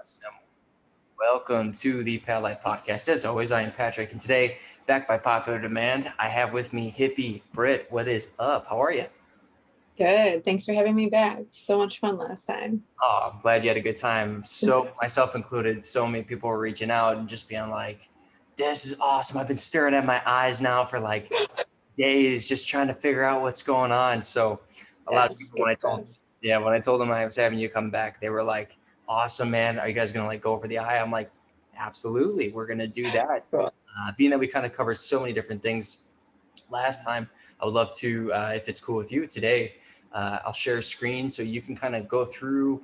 Awesome. Welcome to the Pal Life Podcast. As always, I am Patrick, and today, back by popular demand, I have with me Hippy Britt. What is up? How are you? Good. Thanks for having me back. So much fun last time. Oh, I'm glad you had a good time. So, myself included, so many people were reaching out and just being like, this is awesome. I've been staring at my eyes now for like days, just trying to figure out what's going on. So, a lot of Yes, people, good stuff. when I told them I was having you come back, they were like, awesome, man. Are you guys going to like go over the eye? I'm like, absolutely. We're going to do that. Cool. Being that we kind of covered so many different things last time, I would love to, if it's cool with you today, I'll share a screen so you can kind of go through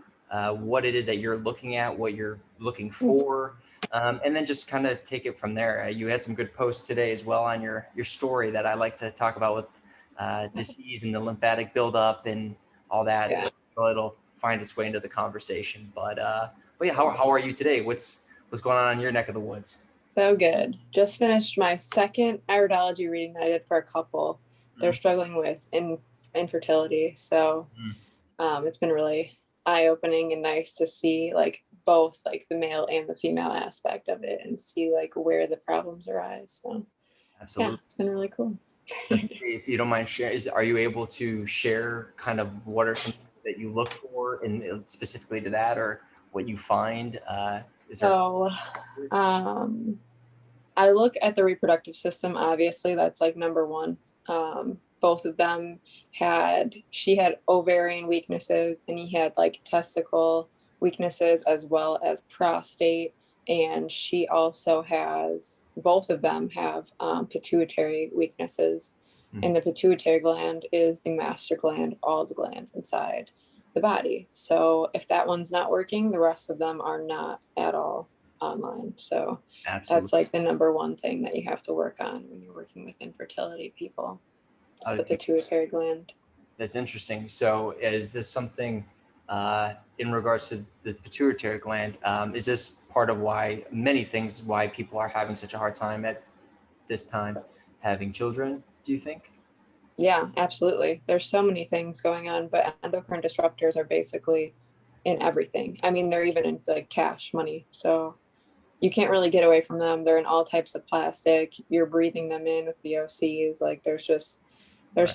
what it is that you're looking at, what you're looking for, and then just kind of take it from there. You had some good posts today as well on your story that I like to talk about with disease and the lymphatic buildup and all that. Yeah. So it'll find its way into the conversation. But yeah, how are you today? What's going on in your neck of the woods? So good. Just finished my second iridology reading that I did for a couple. They're struggling with infertility. So it's been really eye-opening and nice to see like both like the male and the female aspect of it and see like where the problems arise. So Absolutely. yeah, it's been really cool. If you don't mind sharing, are you able to share kind of what are some that you look for and specifically to that, or what you find? Is there? So I look at the reproductive system, obviously, that's like number one. Both of them she had ovarian weaknesses and he had like testicle weaknesses as well as prostate. And she also both of them have pituitary weaknesses. And the pituitary gland is the master gland, all the glands inside the body. So if that one's not working, the rest of them are not at all online. So Absolutely. that's like the number one thing that you have to work on when you're working with infertility people. It's the pituitary gland. That's interesting. So is this something in regards to the pituitary gland? Is this part of why people are having such a hard time at this time having children, do you think? Yeah, absolutely. There's so many things going on, but endocrine disruptors are basically in everything. I mean, they're even in the cash money. So you can't really get away from them. They're in all types of plastic. You're breathing them in with VOCs. Like there's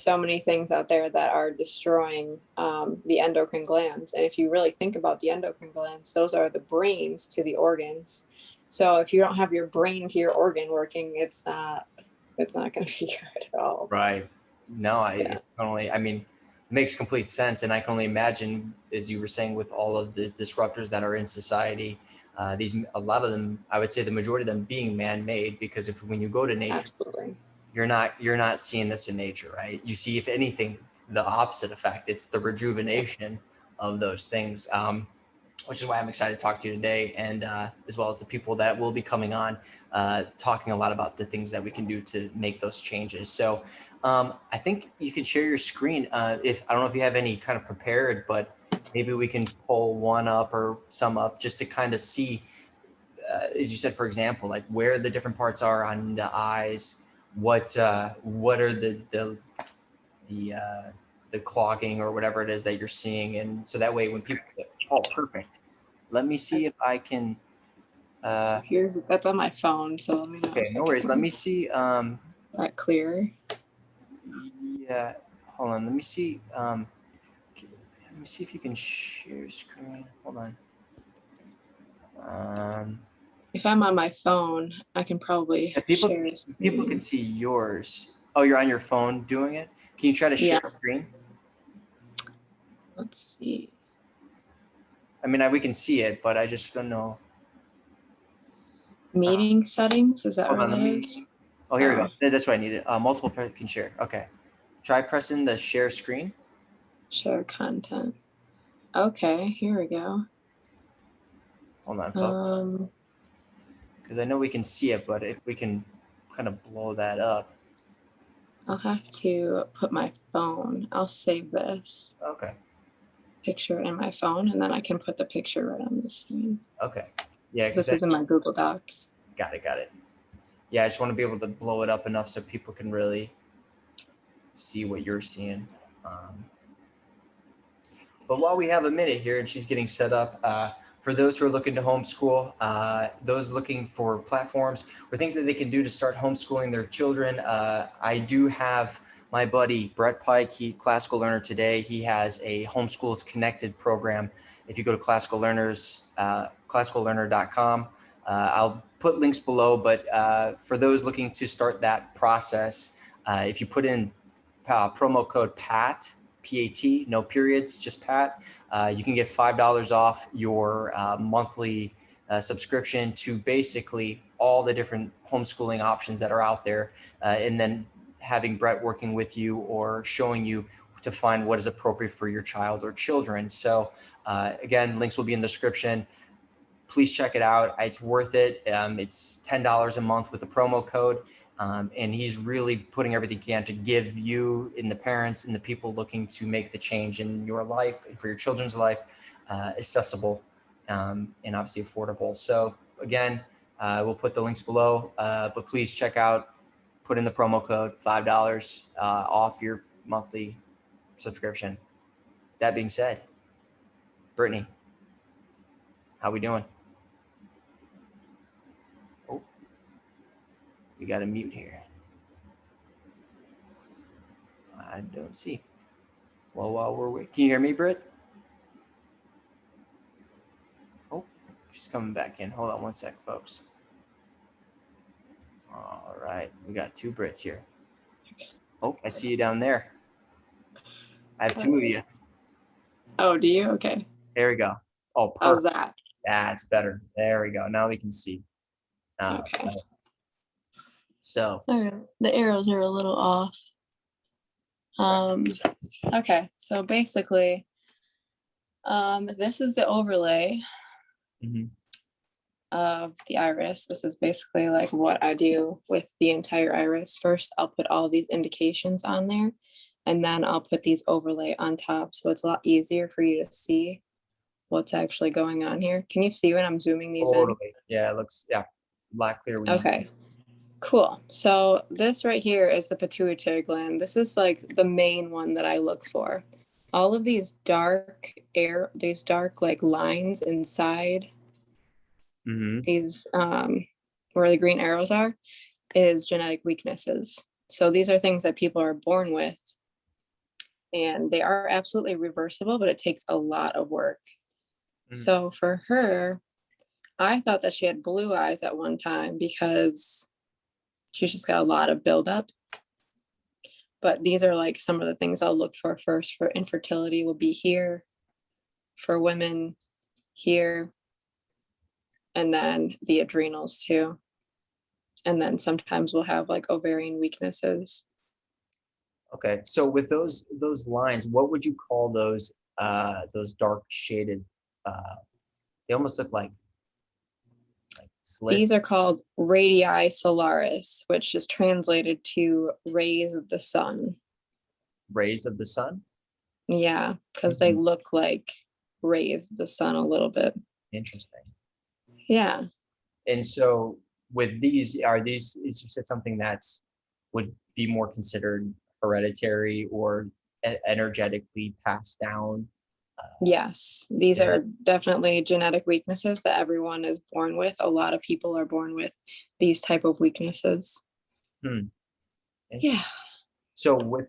so many things out there that are destroying the endocrine glands. And if you really think about the endocrine glands, those are the brains to the organs. So if you don't have your brain to your organ working, it's not going to be good at all. Right. No, I mean, it makes complete sense. And I can only imagine, as you were saying, with all of the disruptors that are in society, a lot of them, I would say the majority of them being man-made, because when you go to nature, absolutely, you're not seeing this in nature, right? You see, if anything, the opposite effect. It's the rejuvenation of those things, which is why I'm excited to talk to you today, and as well as the people that will be coming on, talking a lot about the things that we can do to make those changes. So I think you can share your screen. If I don't know if you have any kind of prepared, but maybe we can pull one up or some up just to kind of see, as you said, for example, like where the different parts are on the eyes, what are the clogging or whatever it is that you're seeing, and so that way when people say, oh, perfect. Let me see if I can. So that's on my phone. So let me know. Okay, no worries. Let me see. Is that clear? Yeah. Hold on. Let me see. Let me see if you can share screen. Hold on. If I'm on my phone, I can probably share screen. People can see yours. Oh, you're on your phone doing it? Can you try to share screen? Let's see. I mean, we can see it, but I just don't know. Meeting settings, is that Hold what on, it is? Oh, here we go. That's what I needed. Multiple can share. Okay. Try pressing the share screen. Share content. Okay, here we go. Hold on, folks. Because I know we can see it, but if we can kind of blow that up. I'll have to put my phone. I'll save this. Okay. Picture in my phone, and then I can put the picture right on the screen. Okay. Yeah. This is in my Google Docs. Got it. Yeah, I just want to be able to blow it up enough so people can really see what you're seeing. But while we have a minute here and she's getting set up, for those who are looking to homeschool, those looking for platforms or things that they can do to start homeschooling their children, I do have my buddy Brett Pike, classical learner today. He has a Homeschools Connected program. If you go to classicallearner.com, I'll put links below, but for those looking to start that process, if you put in promo code PAT, P-A-T, no periods, just PAT, you can get $5 off your monthly subscription to basically all the different homeschooling options that are out there. And then having Brett working with you or showing you to find what is appropriate for your child or children. So again, links will be in the description. Please check it out. It's worth it. It's $10 a month with the promo code. And he's really putting everything he can to give you and the parents and the people looking to make the change in your life and for your children's life accessible and obviously affordable. So again, we'll put the links below, but please check out, put in the promo code, $5 off your monthly subscription. That being said, Brittany, how we doing? Oh, we got a mute here. I don't see. Well, while we're waiting, can you hear me, Britt? Oh, she's coming back in. Hold on one sec, folks. All right, we got two Brits here. Oh, I see you down there. I have two of you. Oh, do you? Okay. There we go. Oh, perfect. How's that? That's better. There we go. Now we can see. Okay. So the arrows are a little off. Okay, so basically, this is the overlay of the iris. This is basically like what I do with the entire iris. First, I'll put all these indications on there, and then I'll put these overlay on top. So it's a lot easier for you to see what's actually going on here. Can you see when I'm zooming these in? Yeah, it looks, a lot clearer. Okay, cool. So this right here is the pituitary gland. This is like the main one that I look for. All of these dark like lines inside these where the green arrows are is genetic weaknesses. So these are things that people are born with, and they are absolutely reversible, but it takes a lot of work. So for her, I thought that she had blue eyes at one time because she's just got a lot of buildup. But these are like some of the things I'll look for first. For infertility will be here, for women here, and then the adrenals too. And then sometimes we'll have like ovarian weaknesses. Okay, so with those lines, what would you call those dark shaded? They almost look like slits. These are called radii solaris, which is translated to rays of the sun. Rays of the sun? Yeah, because they look like rays of the sun a little bit. Interesting. Yeah. And so with these, is you said something that's would be more considered hereditary or energetically passed down? Yes, these are definitely genetic weaknesses that everyone is born with. A lot of people are born with these type of weaknesses. Yeah. So with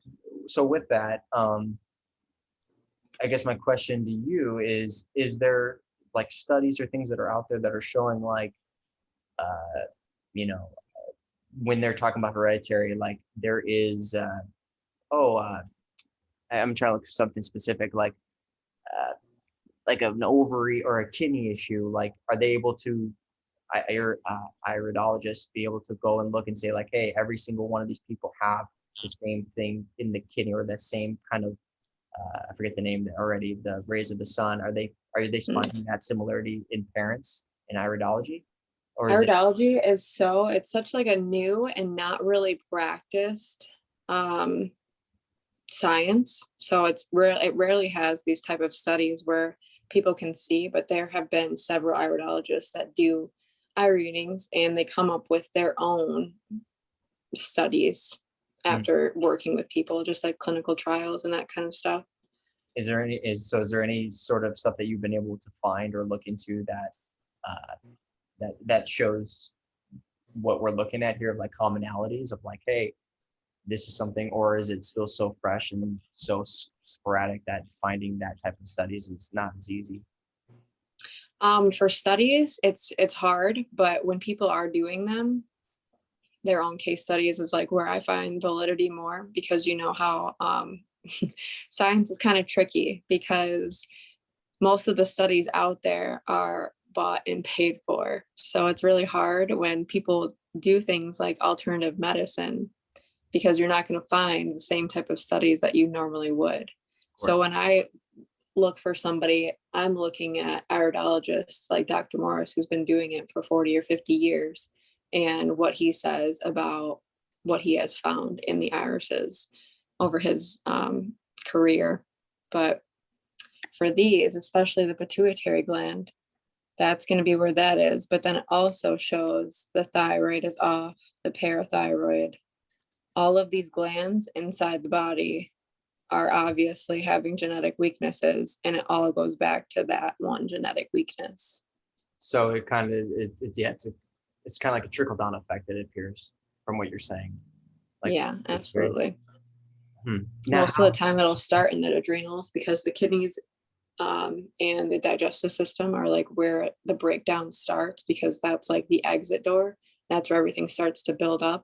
that, I guess my question to you is there like studies or things that are out there that are showing like, when they're talking about hereditary, like there is, I'm trying to look for something specific, like an ovary or a kidney issue. Like, are they able to, iridologists be able to go and look and say like, hey, every single one of these people have the same thing in the kidney or that same kind of, I forget the name already, the rays of the sun. Are they finding that similarity in parents in iridology? Or iridology is it's such like a new and not really practiced science. So it rarely has these type of studies where people can see, but there have been several iridologists that do eye readings and they come up with their own studies after working with people, just like clinical trials and that kind of stuff. Is there any sort of stuff that you've been able to find or look into that shows what we're looking at here, of like commonalities of like, hey, this is something, or is it still so fresh and so sporadic that finding that type of studies is not as easy? For studies, it's hard, but when people are doing them, their own case studies is like where I find validity more, because you know how science is kind of tricky, because most of the studies out there are bought and paid for. So it's really hard when people do things like alternative medicine, because you're not going to find the same type of studies that you normally would. So when I look for somebody, I'm looking at iridologists like Dr. Morris, who's been doing it for 40 or 50 years, and what he says about what he has found in the irises over his career. But for these, especially the pituitary gland, that's going to be where that is. But then it also shows the thyroid is off, the parathyroid. All of these glands inside the body are obviously having genetic weaknesses, and it all goes back to that one genetic weakness. So it kind of it's kind of like a trickle down effect, that it appears from what you're saying. Like, yeah, absolutely. Now, Most of the time it'll start in the adrenals, because the kidneys and the digestive system are like where the breakdown starts, because that's like the exit door. That's where everything starts to build up.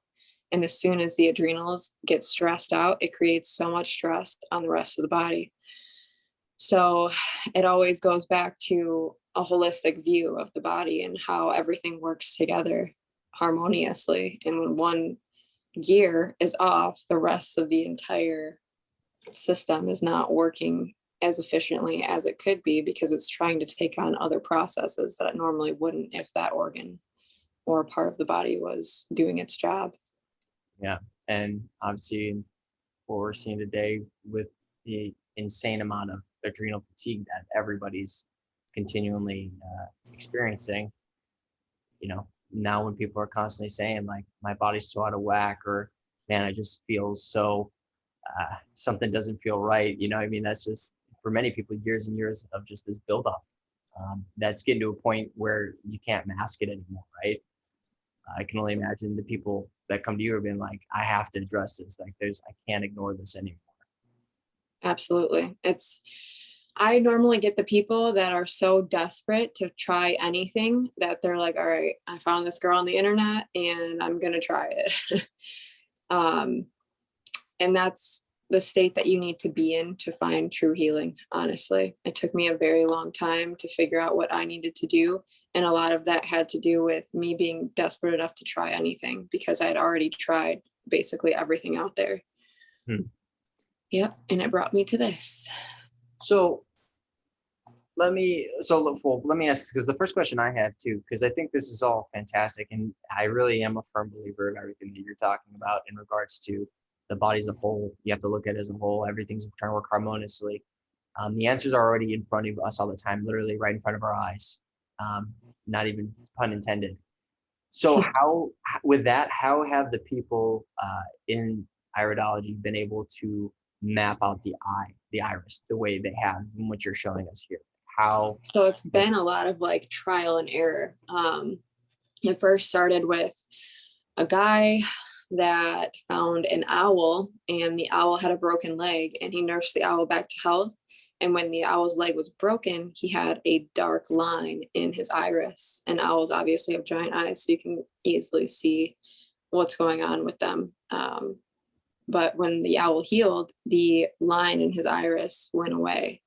And as soon as the adrenals get stressed out, it creates so much stress on the rest of the body. So it always goes back to a holistic view of the body and how everything works together harmoniously. And when one gear is off, the rest of the entire system is not working as efficiently as it could be, because it's trying to take on other processes that it normally wouldn't if that organ or part of the body was doing its job. yeah, and obviously what we're seeing today with the insane amount of adrenal fatigue that everybody's continually experiencing, now when people are constantly saying like, my body's so out of whack, or man, I just feel so something doesn't feel right. I mean, that's just, for many people, years and years of just this buildup. That's getting to a point where you can't mask it anymore, right? I can only imagine the people that come to you are being like, I have to address this. Like, I can't ignore this anymore. Absolutely. I normally get the people that are so desperate to try anything that they're like, all right, I found this girl on the internet and I'm going to try it. And that's the state that you need to be in to find true healing. Honestly, it took me a very long time to figure out what I needed to do. And a lot of that had to do with me being desperate enough to try anything, because I had already tried basically everything out there. Yep. And it brought me to this. So let me ask, because the first question I have too, because I think this is all fantastic, and I really am a firm believer of everything that you're talking about in regards to the body as a whole. You have to look at it as a whole. Everything's trying to work harmoniously. The answers are already in front of us all the time, literally right in front of our eyes. Not even pun intended. So how have the people in iridology been able to map out the iris the way they have, in what you're showing us here? So it's been a lot of like trial and error. It first started with a guy that found an owl, and the owl had a broken leg, and he nursed the owl back to health. And when the owl's leg was broken, he had a dark line in his iris. And owls obviously have giant eyes, so you can easily see what's going on with them. But when the owl healed, the line in his iris went away.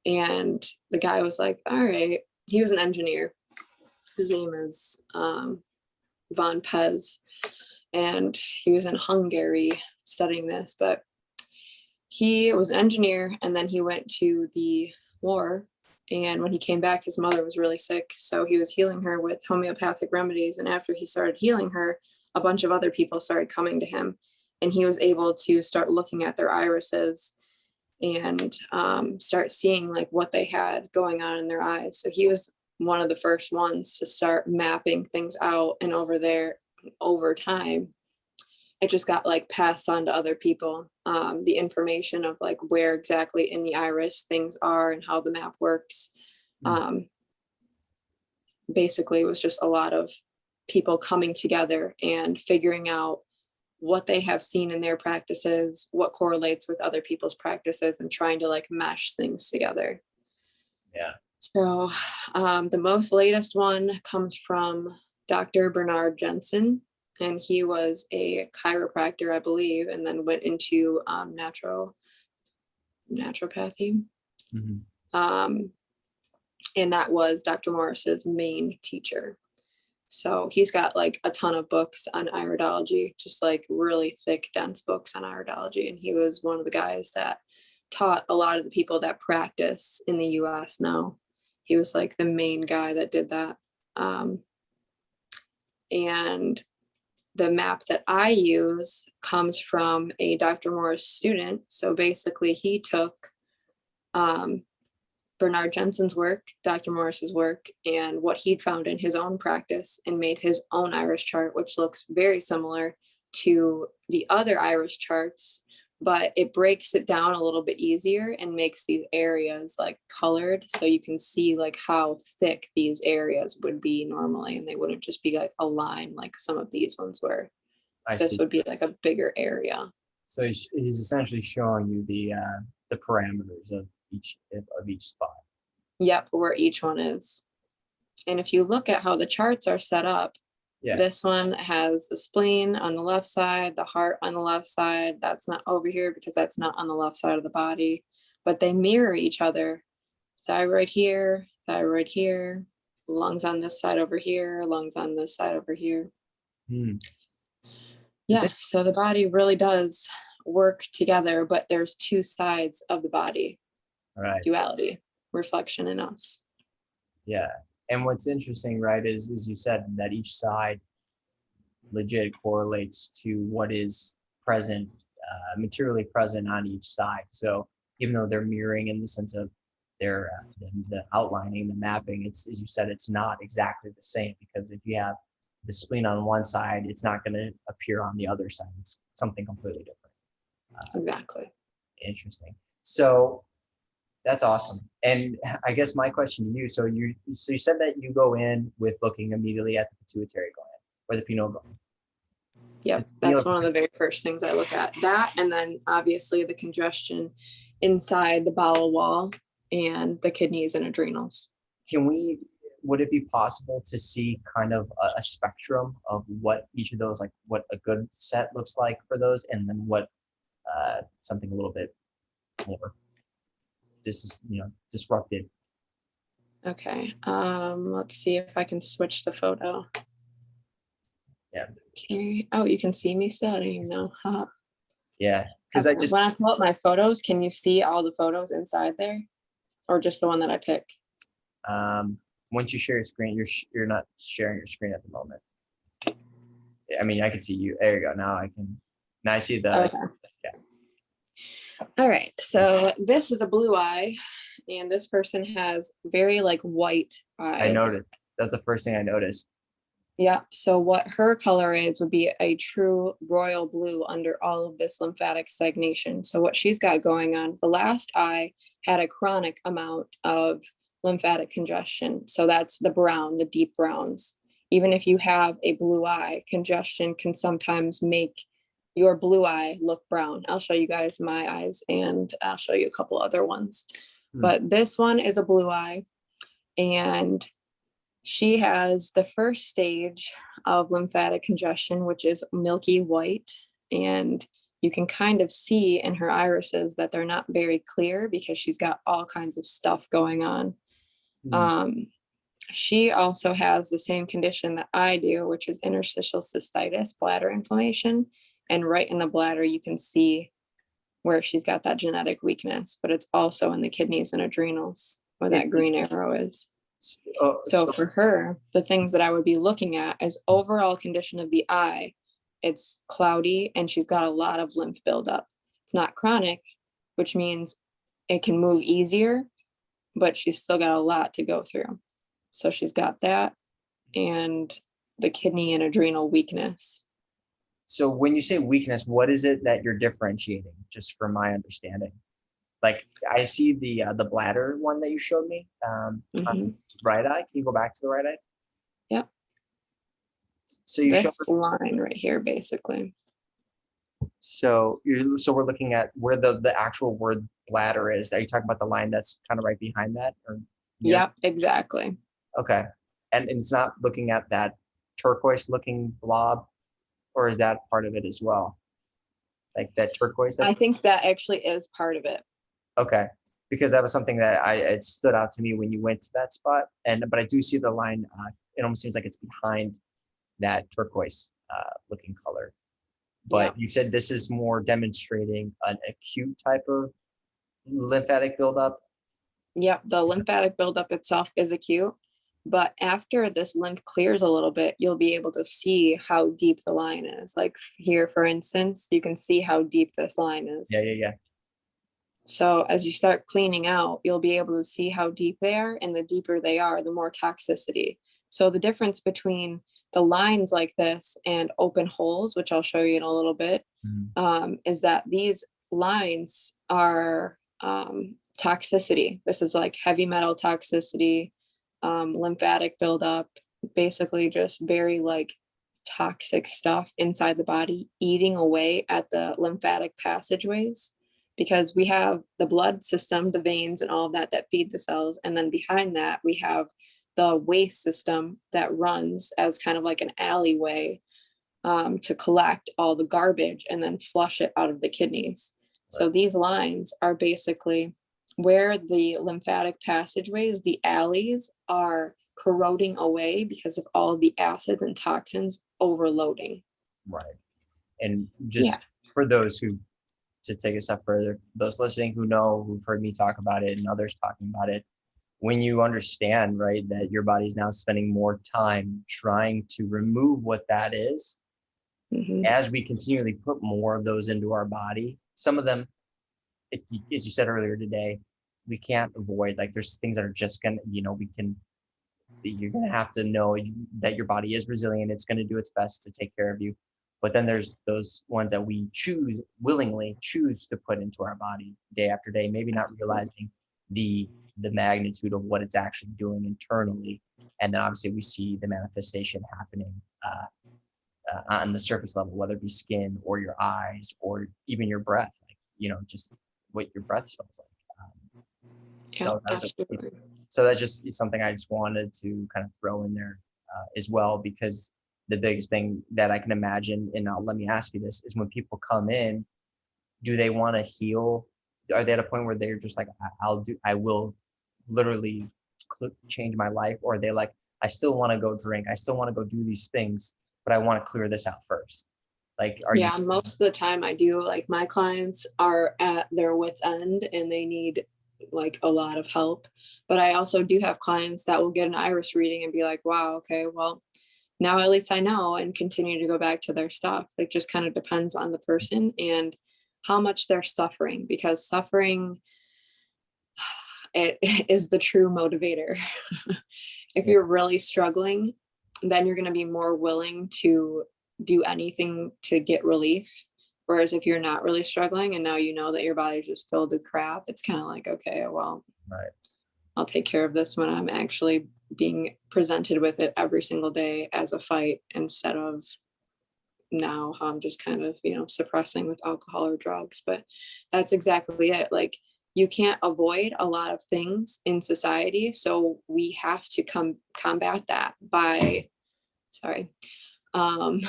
And the guy was like, all right, he was an engineer. His name is Von Pez. And he was in Hungary studying this, but he was an engineer, and then he went to the war. And when he came back, his mother was really sick. So he was healing her with homeopathic remedies. And after he started healing her, a bunch of other people started coming to him, and he was able to start looking at their irises and start seeing like what they had going on in their eyes. So he was one of the first ones to start mapping things out. And over time, it just got like passed on to other people. The information of like where exactly in the iris things are and how the map works. Basically, it was just a lot of people coming together and figuring out what they have seen in their practices, what correlates with other people's practices, and trying to like mesh things together. Yeah. So the most latest one comes from Dr. Bernard Jensen, and he was a chiropractor, I believe, and then went into naturopathy. And that was Dr. Morris's main teacher. So he's got like a ton of books on iridology, just like really thick, dense books on iridology. And he was one of the guys that taught a lot of the people that practice in the US now. He was like the main guy that did that. And the map that I use comes from a Dr. Morris student. So basically he took Bernard Jensen's work, Dr. Morris's work, and what he'd found in his own practice and made his own iris chart, which looks very similar to the other iris charts, but it breaks it down a little bit easier and makes these areas like colored so you can see like how thick these areas would be normally, and they wouldn't just be like a line like some of these ones were. This would be like a bigger area. So he's essentially showing you the parameters of each spot. Yep, where each one is. And if you look at how the charts are set up, this one has the spleen on the left side, the heart on the left side. That's not over here because that's not on the left side of the body, but they mirror each other. Thyroid here, lungs on this side over here, lungs on this side over here. Yeah, so the body really does work together, but there's two sides of the body. Right. Duality, reflection in us. Yeah. And what's interesting, right, is you said that each side legit correlates to what is present, materially present on each side. So even though they're mirroring in the sense of their the outlining, the mapping, it's, as you said, it's not exactly the same, because if you have the spleen on one side, it's not going to appear on the other side. It's something completely different. Exactly. Interesting. So that's awesome. And I guess my question to you, so you said that you go in with looking immediately at the pituitary gland or the pineal gland. Yep, that's one of the very first things I look at. That, and then obviously the congestion inside the bowel wall and the kidneys and adrenals. Would it be possible to see kind of a spectrum of what each of those, like what a good set looks like for those, and then what something a little bit more disrupted? Okay, let's see if I can switch the photo. Yeah. Okay. Oh, you can see me still? I don't even know. Huh. Yeah, because okay. When I pull up my photos, can you see all the photos inside there, or just the one that I pick? Once you share your screen, you're not sharing your screen at the moment. I mean, I can see you. There you go. Now I see the. Okay. Yeah. All right. So this is a blue eye, and this person has very like white eyes. I noticed. That's the first thing I noticed. Yeah. So what her color is would be a true royal blue under all of this lymphatic stagnation. So what she's got going on, the last eye had a chronic amount of lymphatic congestion. So that's the brown, the deep browns. Even if you have a blue eye, congestion can sometimes make your blue eye look brown. I'll show you guys my eyes, and I'll show you a couple other ones. But this one is a blue eye, and she has the first stage of lymphatic congestion, which is milky white. And you can kind of see in her irises that they're not very clear because she's got all kinds of stuff going on. She also has the same condition that I do, which is interstitial cystitis, bladder inflammation. And right in the bladder, you can see where she's got that genetic weakness, but it's also in the kidneys and adrenals where that green arrow is. So for her, the things that I would be looking at is overall condition of the eye. It's cloudy and she's got a lot of lymph buildup. It's not chronic, which means it can move easier, but she's still got a lot to go through. So she's got that and the kidney and adrenal weakness. So when you say weakness, what is it that you're differentiating, just from my understanding? Like I see the bladder one that you showed me, Hmm. on right eye. Can you go back to the right eye? Yep. So you showed, This line right here, basically. so we're looking at where the actual word bladder is. Are you talking about the line that's kind of right behind that or near? Yep, exactly. Okay. And it's not looking at that turquoise looking blob, or is that part of it as well? Like that turquoise that's I think that actually is part of it. okay. Because that was something that it stood out to me when you went to that spot. But I do see the line, it almost seems like it's behind that turquoise looking color. But Yeah. you said this is more demonstrating an acute type of lymphatic buildup. Yep. The lymphatic buildup itself is acute. But after this lymph clears a little bit, you'll be able to see how deep the line is. Like here, for instance, you can see how deep this line is. Yeah, yeah, yeah. So as you start cleaning out, you'll be able to see how deep they are, and the deeper they are, the more toxicity. So the difference between the lines like this and open holes, which I'll show you in a little bit, Mhm. is that these lines are toxicity. This is like heavy metal toxicity, lymphatic buildup, basically just very like toxic stuff inside the body eating away at the lymphatic passageways, because we have the blood system, the veins and all of that that feed the cells, and then behind that we have the waste system that runs as kind of like an alleyway, to collect all the garbage and then flush it out of the kidneys. Right. So these lines are basically where the lymphatic passageways, the alleys, are corroding away because of all of the acids and toxins overloading. Right. And Yeah. just for those who, to take a step further, for those listening who know, who've heard me talk about it and others talking about it, when you understand, right, that your body's now spending more time trying to remove what that is, Hmm. as we continually put more of those into our body, some of them, as you said earlier today, we can't avoid. Like there's things that are just gonna, you're gonna have to know that your body is resilient. It's gonna do its best to take care of you. But then there's those ones that we willingly choose to put into our body day after day, maybe not realizing the magnitude of what it's actually doing internally. And then obviously we see the manifestation happening on the surface level, whether it be skin or your eyes or even your breath, like, just what your breath smells like. Yeah, So that's absolutely. so that's just something I just wanted to kind of throw in there as well, because the biggest thing that I can imagine, and let me ask you this, is when people come in, do they want to heal? Are they at a point where they're just like, I will literally change my life, or are they like, I still want to go drink, I still want to go do these things, but I want to clear this out first? Like, are you? Yeah, most of the time I do. Like my clients are at their wits' end and they need like a lot of help. But I also do have clients that will get an iris reading and be like, wow, okay, well, now at least I know, and continue to go back to their stuff. It just kind of depends on the person and how much they're suffering, because suffering, it is the true motivator. If Yeah, you're really struggling, then you're going to be more willing to do anything to get relief. Whereas if you're not really struggling and now you know that your body's just filled with crap, it's kind of like, okay, well, right. I'll take care of this when I'm actually being presented with it every single day as a fight, instead of now how I'm just kind of, suppressing with alcohol or drugs. But that's exactly it. Like you can't avoid a lot of things in society. So we have to combat that by, sorry, um,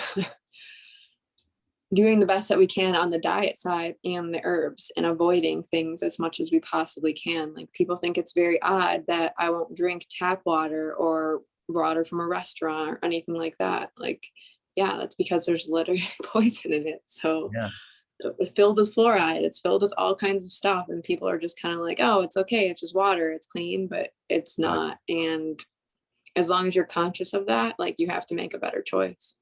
doing the best that we can on the diet side and the herbs, and avoiding things as much as we possibly can. Like people think it's very odd that I won't drink tap water or water from a restaurant or anything like that. Like, yeah, that's because there's literally poison in it. So Yeah, it's filled with fluoride, it's filled with all kinds of stuff. And people are just kind of like, oh, it's okay, it's just water, it's clean, but it's right. not. And as long as you're conscious of that, like you have to make a better choice.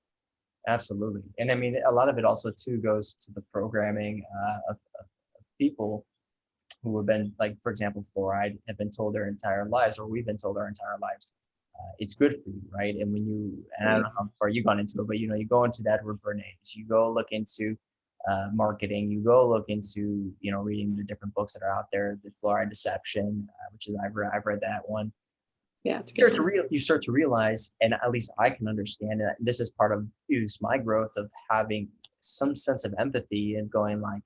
Absolutely. And I mean, a lot of it also too goes to the programming of people who have been, like, for example, fluoride, have been told their entire lives, or we've been told our entire lives, it's good for you, right? And when you, and I don't Right. know how far you gone into it, but you go into that Bernays, you go look into marketing, you go look into, reading the different books that are out there, the fluoride deception, which is I've read that one. Yeah, it's a good one. You start to realize, and at least I can understand it. This is part of my growth of having some sense of empathy and going like,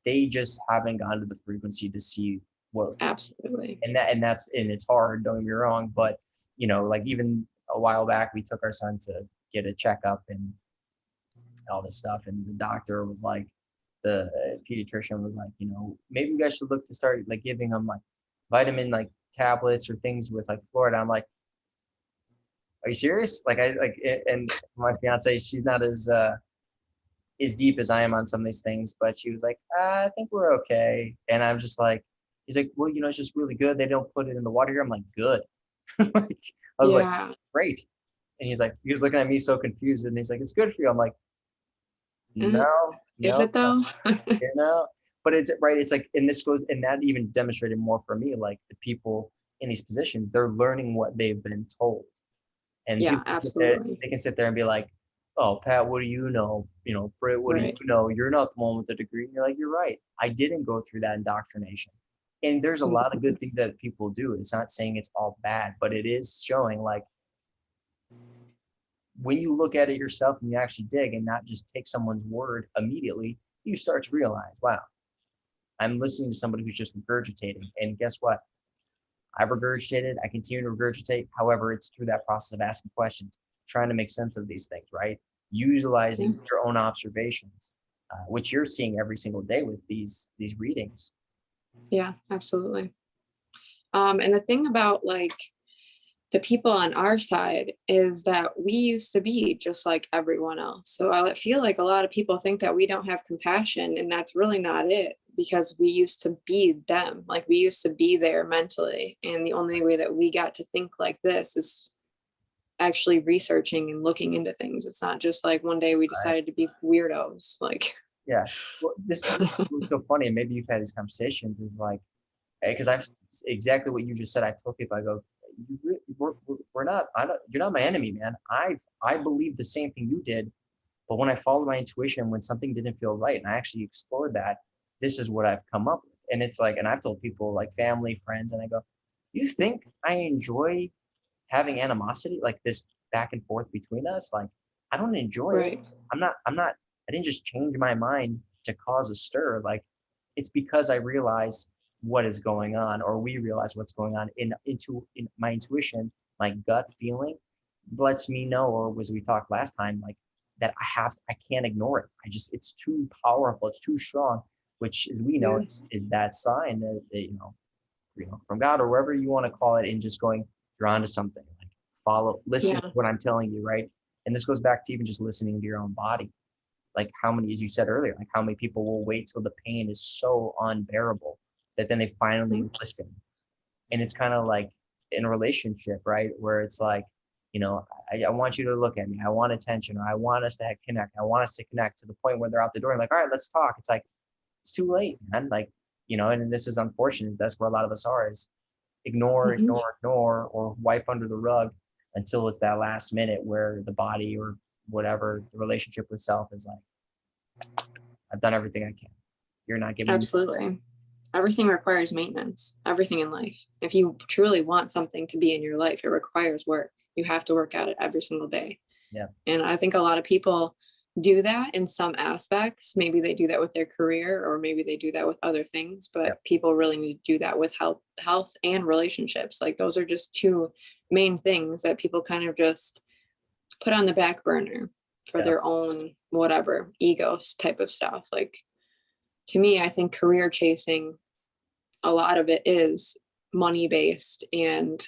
they just haven't gone to the frequency to see what, Absolutely. and it's hard, don't get me wrong, but like even a while back, we took our son to get a checkup and all this stuff, and the doctor was like, the pediatrician was like, maybe you guys should look to start like giving him like vitamin like tablets or things with like fluoride. I'm like, are you serious? Like and my fiance, she's not as deep as I am on some of these things, but she was like, I think we're okay. And I'm just like, he's like, well, it's just really good. They don't put it in the water here. I'm like, good. Like, I was like, Yeah. great. And he was looking at me so confused, and he's like, it's good for you. I'm like, Uh, no, Is no, it though? but it's right. It's like, and this goes, and that even demonstrated more for me, like the people in these positions, they're learning what they've been told. And Yeah, people absolutely. they can sit there and be like, oh, Pat, what do you know? Britt, what do you Right. know? You're not the one with the degree. And you're like, you're right. I didn't go through that indoctrination. And there's a lot of good things that people do. It's not saying it's all bad, but it is showing like, when you look at it yourself and you actually dig and not just take someone's word immediately, you start to realize, wow, I'm listening to somebody who's just regurgitating. And guess what? I've regurgitated. I continue to regurgitate. However, it's through that process of asking questions, trying to make sense of these things, right? Yeah. Utilizing your own observations, which you're seeing every single day with these readings. Yeah, absolutely. And the thing about like the people on our side is that we used to be just like everyone else. So I feel like a lot of people think that we don't have compassion, and that's really not it, because we used to be them. Like we used to be there mentally. And the only way that we got to think like this is actually researching and looking into things. It's not just like one day we Right? decided to be weirdos. Like, Yeah. Well, this is what's so funny. And maybe you've had these conversations. Is like, because I've exactly what you just said. I told people, I go, we're not. I don't. You're not my enemy, man. I believe the same thing you did. But when I followed my intuition, when something didn't feel right, and I actually explored that, this is what I've come up with. And it's like, and I've told people like family, friends, and I go, you think I enjoy having animosity like this back and forth between us? Like, I don't enjoy it. right. I'm not, I didn't just change my mind to cause a stir. Like, it's because I realize what is going on, or we realize what's going on in my intuition, my gut feeling lets me know, or as we talked last time, like that I can't ignore it. It's too powerful. It's too strong, which as we know, Yeah. is that sign that, from God or wherever you want to call it, and just going, you're onto something. Like, listen to Yeah. what I'm telling you, right? And this goes back to even just listening to your own body. Like how many, as you said earlier, like how many people will wait till the pain is so unbearable that then they finally listen. And it's kind of like in a relationship, right? Where it's like, I want you to look at me. I want attention, or I want us to connect. I want us to connect to the point where they're out the door and like, all right, let's talk. It's like, it's too late, man. Like, and this is unfortunate. That's where a lot of us are, is ignore, Mhm. ignore, ignore, or wipe under the rug until it's that last minute where the body or whatever, the relationship with self is like, I've done everything I can. You're not giving me. Absolutely. Everything requires maintenance, everything in life. If you truly want something to be in your life, it requires work. You have to work at it every single day. Yeah. And I think a lot of people do that in some aspects. Maybe they do that with their career, or maybe they do that with other things, Yeah. but people really need to do that with health and relationships. Like those are just two main things that people kind of just put on the back burner for Yeah. their own whatever egos type of stuff. Like to me, I think career chasing, a lot of it is money based and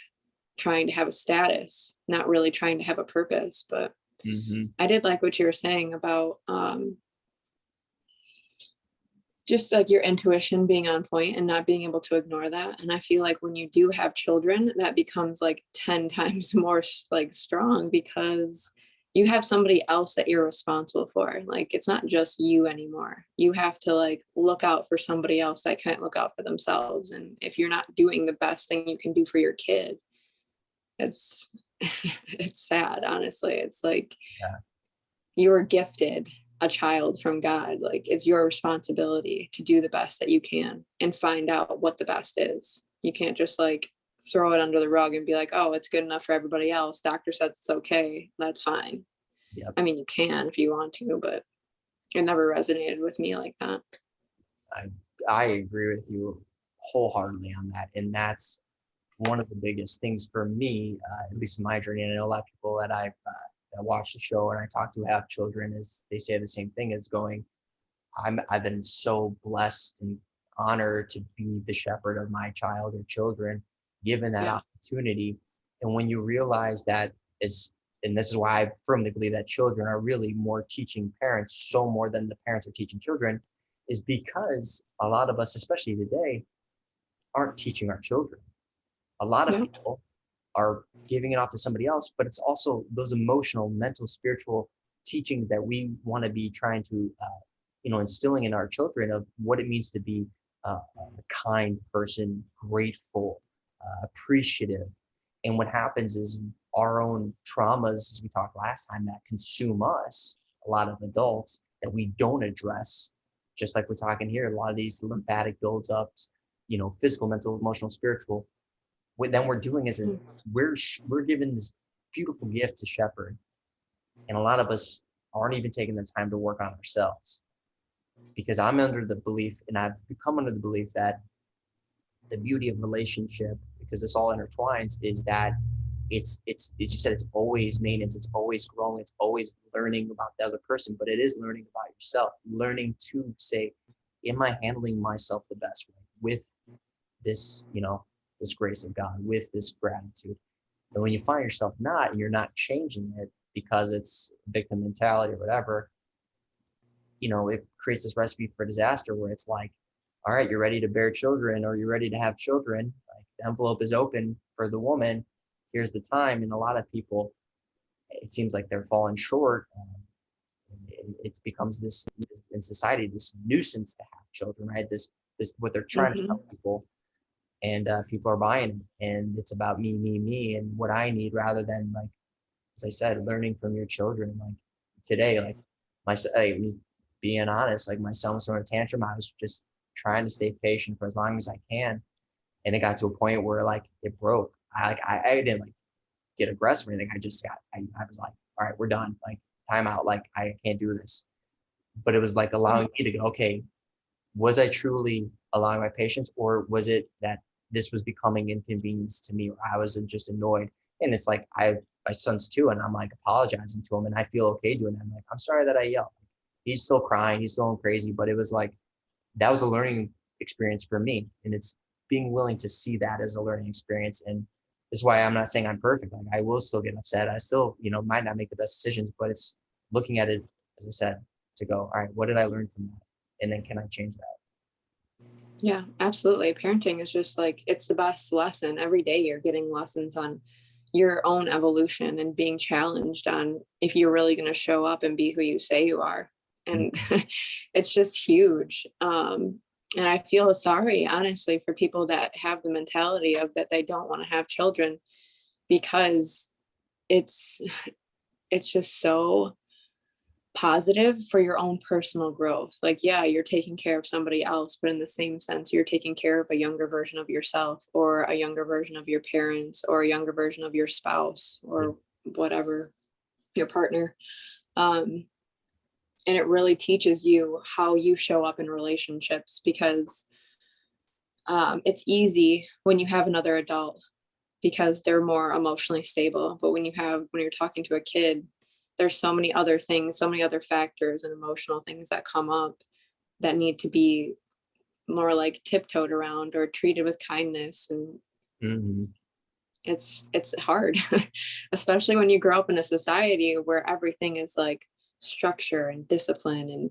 trying to have a status, not really trying to have a purpose. But Mm-hmm. I did like what you were saying about just like your intuition being on point and not being able to ignore that. And I feel like when you do have children, that becomes like 10 times more like strong, because you have somebody else that you're responsible for. Like it's not just you anymore. You have to like look out for somebody else that can't look out for themselves. And if you're not doing the best thing you can do for your kid, it's it's sad, honestly. It's like Yeah. you were gifted a child from God. Like, it's your responsibility to do the best that you can and find out what the best is. You can't just like throw it under the rug and be like, oh, it's good enough for everybody else. Doctor said it's okay. That's fine. Yep. I mean, you can if you want to, but it never resonated with me like that. I agree with you wholeheartedly on that. And that's one of the biggest things for me, at least in my journey. And I know a lot of people that that watch the show and I talk to have children, is they say the same thing as going, I've been so blessed and honored to be the shepherd of my child or children, given that Yeah. opportunity. And when you realize that is, and this is why I firmly believe that children are really more teaching parents, so more than the parents are teaching children, is because a lot of us, especially today, aren't teaching our children. A lot of Yeah. people are giving it off to somebody else, but it's also those emotional, mental, spiritual teachings that we want to be trying to, instilling in our children of what it means to be a kind person, grateful, appreciative. And what happens is our own traumas, as we talked last time, that consume us, a lot of adults, that we don't address, just like we're talking here, a lot of these lymphatic buildups, physical, mental, emotional, spiritual. What then we're doing is we're given this beautiful gift to shepherd, and a lot of us aren't even taking the time to work on ourselves. Because I'm under the belief, and I've become under the belief, that the beauty of relationship, because this all intertwines, is that it's as you said, it's always maintenance, it's always growing, it's always learning about the other person, but it is learning about yourself, learning to say, am I handling myself the best way with this, this grace of God, with this gratitude? And when you find yourself not, and you're not changing it because it's victim mentality or whatever, it creates this recipe for disaster where it's like, all right, you're ready to bear children, or you're ready to have children. Like, the envelope is open for the woman. Here's the time. And a lot of people, it seems like they're falling short. It becomes this, in society, this nuisance to have children, right? This what they're trying to tell people, and people are buying it, and it's about me, and what I need, rather than, like, as I said, learning from your children. Like today, like being honest, like my son was throwing a tantrum. I was just trying to stay patient for as long as I can, and it got to a point where like it broke. I didn't like get aggressive or anything. I just I was like, all right, we're done. Like, time out. Like, I can't do this. But it was like allowing me to go, okay, was I truly allowing my patience, or was it that this was becoming inconvenience to me, or I was just annoyed? And it's like, my son's too, and I'm like apologizing to him, and I feel okay doing that. I'm like, I'm sorry that I yelled. He's still crying, he's still going crazy, but it was like, that was a learning experience for me. And it's being willing to see that as a learning experience. And this is why I'm not saying I'm perfect. Like, I will still get upset. I still, might not make the best decisions, but it's looking at it, as I said, to go, all right, what did I learn from that? And then can I change that? Yeah, absolutely. Parenting is just like, it's the best lesson. Every day you're getting lessons on your own evolution and being challenged on if you're really going to show up and be who you say you are. And it's just huge. And I feel sorry, honestly, for people that have the mentality of that they don't want to have children, because it's just so positive for your own personal growth. Like, yeah, you're taking care of somebody else, but in the same sense, you're taking care of a younger version of yourself, or a younger version of your parents, or a younger version of your spouse, or whatever, your partner. And it really teaches you how you show up in relationships, because it's easy when you have another adult because they're more emotionally stable. But when you're talking to a kid, there's so many other things, so many other factors and emotional things that come up that need to be more like tiptoed around or treated with kindness. And it's hard, especially when you grow up in a society where everything is like structure and discipline and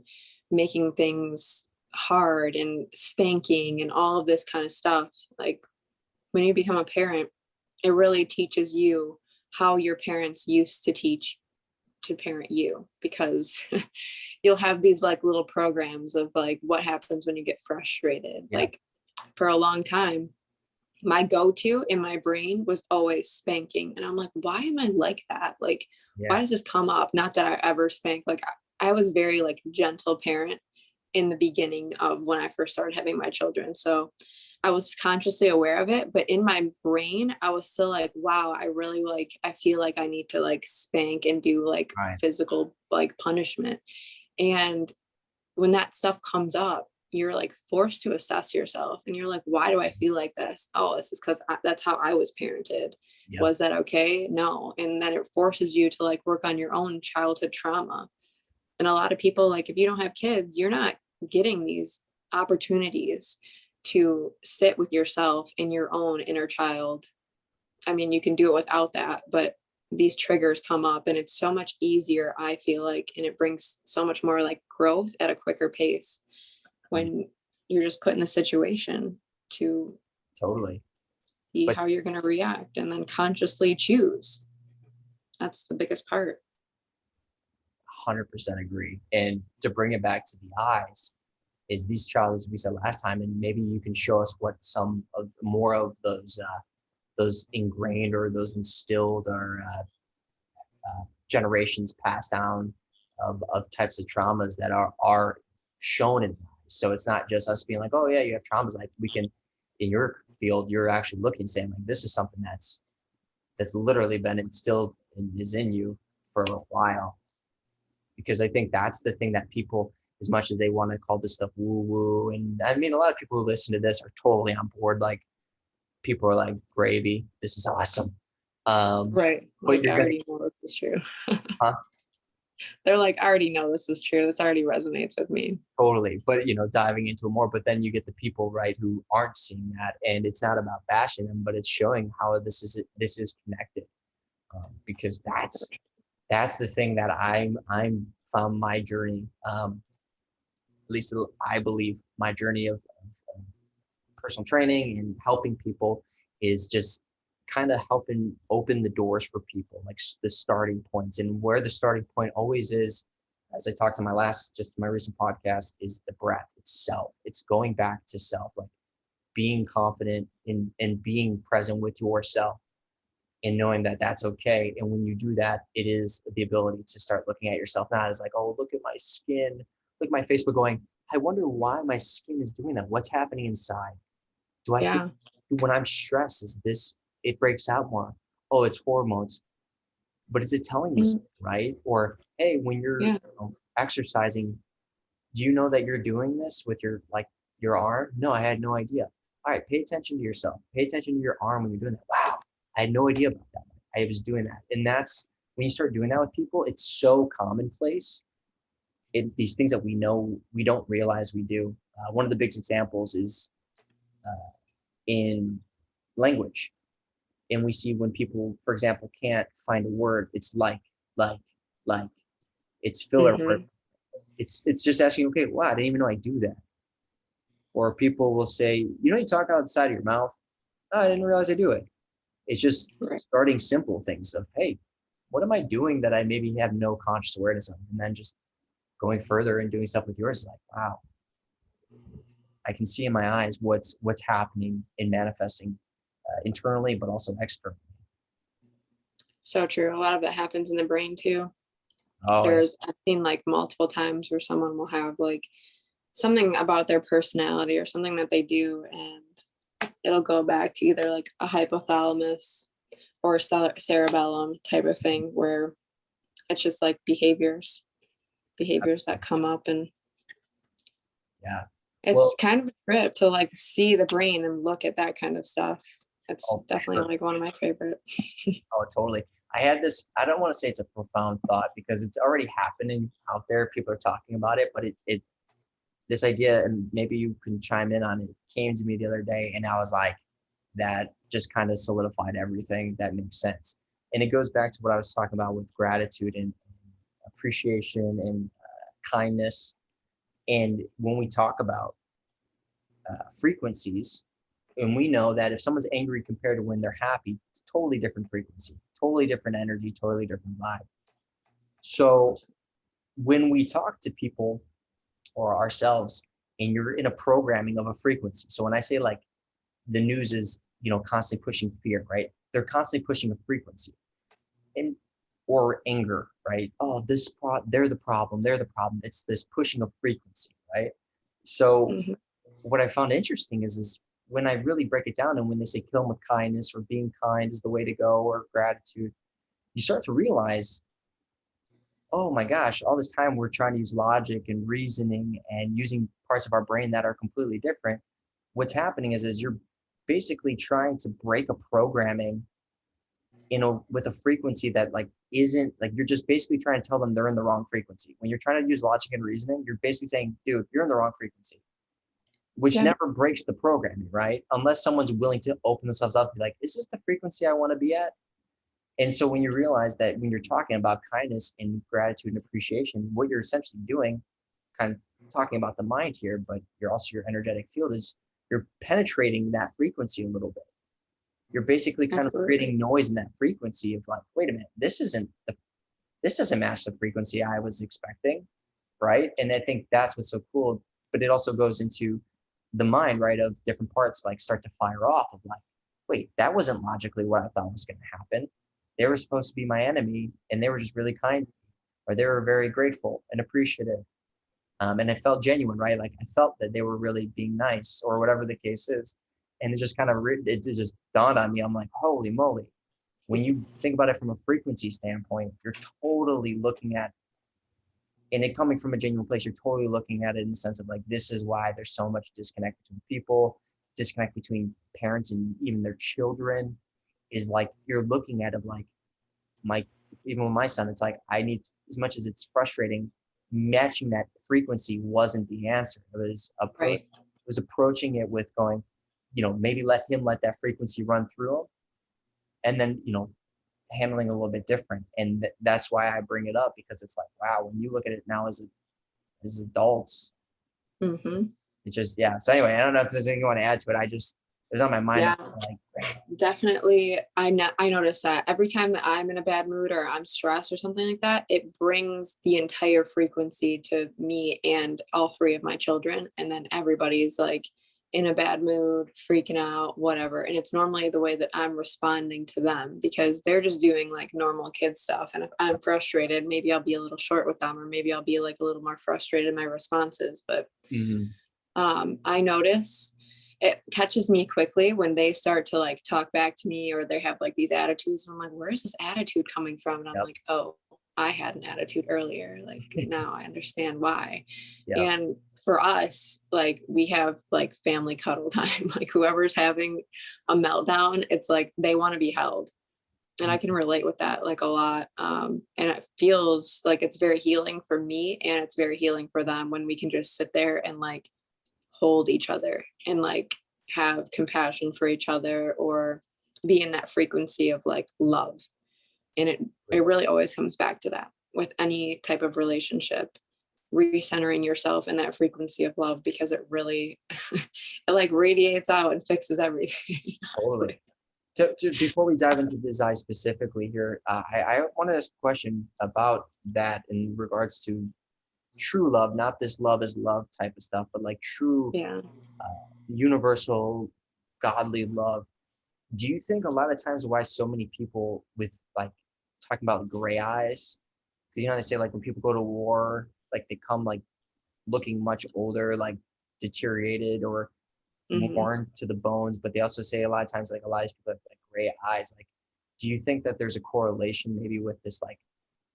making things hard and spanking and all of this kind of stuff. Like, when you become a parent, it really teaches you how your parents used to teach to parent you, because you'll have these like little programs of like what happens when you get frustrated. Yeah. Like, for a long time, my go-to in my brain was always spanking. And I'm like, why am I like that? Like, why Yeah. does this come up? Not that I ever spanked. Like I was very like gentle parent in the beginning of when I first started having my children. So I was consciously aware of it, but in my brain, I was still like, wow, I really like, I feel like I need to like spank and do like Right. physical like punishment. And when that stuff comes up, you're like forced to assess yourself and you're like, why do I feel like this? Oh, this is because that's how I was parented. Yep. Was that okay? No. And then it forces you to like work on your own childhood trauma. And a lot of people, like, if you don't have kids, you're not getting these opportunities to sit with yourself in your own inner child. I mean, you can do it without that, but these triggers come up and it's so much easier, I feel like, and it brings so much more like growth at a quicker pace when you're just put in the situation to Totally. see But how you're going to react and then consciously choose. That's the biggest part. 100% agree. And to bring it back to the eyes, is these child, as we said last time, and maybe you can show us what some of more of those ingrained or those instilled or generations passed down of types of traumas that are shown in. So it's not just us being like, oh yeah, you have traumas. Like we can, in your field, you're actually looking, saying like, this is something that's literally been instilled and is in you for a while. Because I think that's the thing that people, as much as they want to call this stuff woo woo, and I mean, a lot of people who listen to this are totally on board. Like people are like, gravy, this is awesome. Right. But Like, I you're gonna, already know this is true. huh? They're like, I already know this is true. This already resonates with me. Totally. But diving into it more, but then you get the people, right, who aren't seeing that, and it's not about bashing them, but it's showing how this is connected. Because that's the thing that I'm found my journey. At least I believe my journey of personal training and helping people is just kind of helping open the doors for people, like the starting points. And where the starting point always is, as I talked to my recent podcast, is the breath itself. It's going back to self, like being confident in and being present with yourself and knowing that that's okay. And when you do that, it is the ability to start looking at yourself not as like, oh, look at my skin, look at my face, but going, I wonder why my skin is doing that. What's happening inside? Do I feel Yeah. when I'm stressed, is this, it breaks out more? Oh, it's hormones. But is it telling me something, right? Or, hey, when you're exercising, do you know that you're doing this with your arm? No, I had no idea. All right, pay attention to yourself. Pay attention to your arm when you're doing that. Wow, I had no idea about that. I was doing that. And that's when you start doing that with people, it's so commonplace. These things that we know, we don't realize we do. One of the big examples is in language. And we see when people, for example, can't find a word, it's like, like. It's filler word. Mm-hmm. It's just asking, okay, wow, I didn't even know I do that. Or people will say, you talk out the side of your mouth. Oh, I didn't realize I do it. It's just Right. starting simple things of, hey, what am I doing that I maybe have no conscious awareness of? And then just going further and doing stuff with yours is like, wow, I can see in my eyes what's happening and manifesting internally, but also externally. So true. A lot of it happens in the brain too. Oh, yeah. I've seen like multiple times where someone will have like something about their personality or something that they do, and it'll go back to either like a hypothalamus or cerebellum type of thing, where it's just like behaviors that come up, and Yeah. it's Well, kind of a trip to like see the brain and look at that kind of stuff. It's oh, definitely sure. like one of my favorite. Oh, totally. I had this, I don't want to say it's a profound thought because it's already happening out there. People are talking about it, but this idea, and maybe you can chime in on it, came to me the other day, and I was like, that just kind of solidified everything that makes sense. And it goes back to what I was talking about with gratitude and appreciation and kindness. And when we talk about frequencies, and we know that if someone's angry compared to when they're happy, it's totally different frequency, totally different energy, totally different vibe. So when we talk to people or ourselves, and you're in a programming of a frequency. So when I say like the news is constantly pushing fear, right? They're constantly pushing a frequency, and or anger, right? Oh, they're the problem. They're the problem. It's this pushing of frequency, right? So Mhm. what I found interesting is when I really break it down, and when they say kill them with kindness, or being kind is the way to go, or gratitude, you start to realize, oh my gosh, all this time we're trying to use logic and reasoning and using parts of our brain that are completely different. What's happening is you're basically trying to break a programming with a frequency that like isn't like, you're just basically trying to tell them they're in the wrong frequency. When you're trying to use logic and reasoning, you're basically saying, dude, you're in the wrong frequency, which Yeah, never breaks the programming, right? Unless someone's willing to open themselves up and be like, is this the frequency I want to be at? And so when you realize that when you're talking about kindness and gratitude and appreciation, what you're essentially doing, kind of talking about the mind here, but you're also your energetic field, is you're penetrating that frequency a little bit. You're basically kind of absolutely. creating noise in that frequency of like, wait a minute, this doesn't match the frequency I was expecting, right? And I think that's what's so cool. But it also goes into the mind, right, of different parts like start to fire off of like, wait, that wasn't logically what I thought was going to happen. They were supposed to be my enemy, and they were just really kind, or they were very grateful and appreciative. And it felt genuine, right? Like I felt that they were really being nice, or whatever the case is. And it just kind of it just dawned on me. I'm like, holy moly! When you think about it from a frequency standpoint, you're totally looking at, and it coming from a genuine place, you're totally looking at it in the sense of like, this is why there's so much disconnect between people, disconnect between parents and even their children, is like you're looking at it like my, even with my son, it's like I need, as much as it's frustrating, matching that frequency wasn't the answer. Right. It was approaching it with going, maybe let that frequency run through him, and then handling a little bit different. And that's why I bring it up, because it's like, wow, when you look at it now as adults, Hmm. it's just, yeah. So anyway, I don't know if there's anything you want to add to it. It was on my mind. Yeah, Like, definitely. I notice that every time that I'm in a bad mood or I'm stressed or something like that, it brings the entire frequency to me and all three of my children. And then everybody's like in a bad mood, freaking out, whatever. And it's normally the way that I'm responding to them because they're just doing like normal kid stuff. And if I'm frustrated, maybe I'll be a little short with them, or maybe I'll be like a little more frustrated in my responses. But mm-hmm. I notice it catches me quickly when they start to like talk back to me, or they have like these attitudes. And I'm like, where's this attitude coming from? And I'm Yep. like, oh, I had an attitude earlier. Like now I understand why. Yep. And for us, like we have like family cuddle time. Like whoever's having a meltdown, it's like they want to be held. And I can relate with that like a lot. And it feels like it's very healing for me, and it's very healing for them when we can just sit there and like hold each other and like have compassion for each other, or be in that frequency of like love. And it really always comes back to that with any type of relationship, recentering yourself in that frequency of love, because it really it like radiates out and fixes everything. Totally. Honestly. Before we dive into design specifically here, I want to ask a question about that in regards to true love, not this love is love type of stuff, but like true Yeah. universal godly love. Do you think a lot of times why so many people with like talking about gray eyes, because they say like when people go to war, like they come like looking much older, like deteriorated or Hmm. worn to the bones, but they also say a lot of times like a lot of people have like gray eyes. Like, do you think that there's a correlation maybe with this, like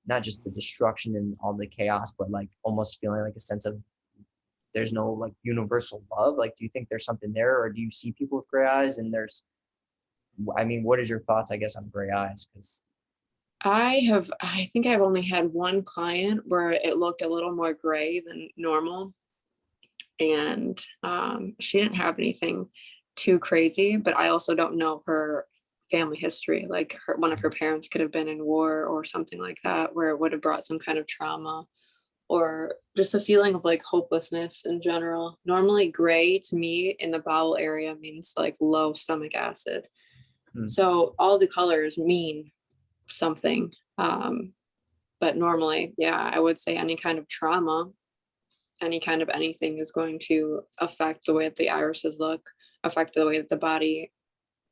not just the destruction and all the chaos, but like almost feeling like a sense of there's no like universal love? Like, do you think there's something there, or do you see people with gray eyes and what is your thoughts, I guess, on gray eyes? Because I think I've only had one client where it looked a little more gray than normal. And she didn't have anything too crazy, but I also don't know her family history. Like one of her parents could have been in war or something like that, where it would have brought some kind of trauma, or just a feeling of like hopelessness in general. Normally gray to me in the bowel area means like low stomach acid. So all the colors mean something. But normally, yeah, I would say any kind of trauma, any kind of anything is going to affect the way that the irises look, affect the way that the body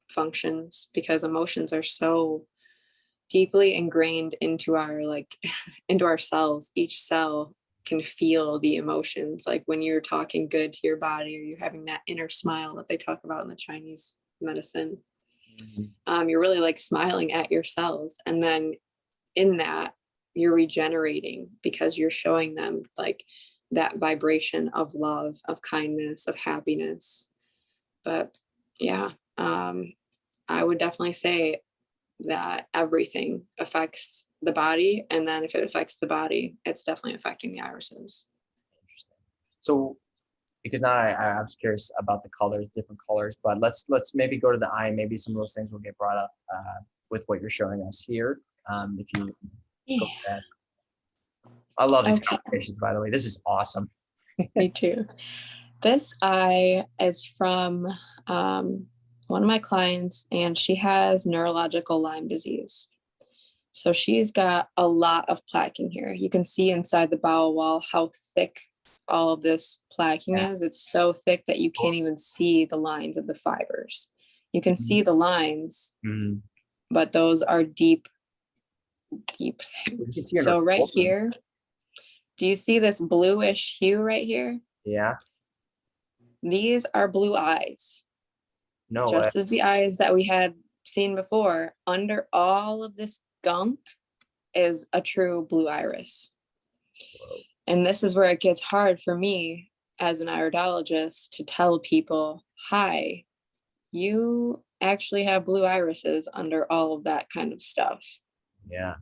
functions, because emotions are so deeply ingrained into our like into our cells. Each cell can feel the emotions. Like when you're talking good to your body, or you're having that inner smile that they talk about in the Chinese medicine, you're really like smiling at your cells, and then in that you're regenerating because you're showing them like that vibration of love, of kindness, of happiness. But yeah, I would definitely say that everything affects the body, and then if it affects the body, it's definitely affecting the irises. Interesting. So, because now I was curious about the colors, different colors, but let's maybe go to the eye, and maybe some of those things will get brought up with what you're showing us here. If you go with that. I love these Okay, conversations, by the way. This is awesome. me too. This eye is from one of my clients, and she has neurological Lyme disease. So she's got a lot of plaquing here. You can see inside the bowel wall how thick all of this plaquing is. It's so thick that you can't even see the lines of the fibers. You can see the lines, but those are deep, deep things. So right here, do you see this bluish hue right here? Yeah. These are blue eyes. No way. Just as the eyes that we had seen before. Under all of this gunk is a true blue iris. Whoa. And this is where it gets hard for me as an iridologist to tell people, hi, you actually have blue irises under all of that kind of stuff. Yeah.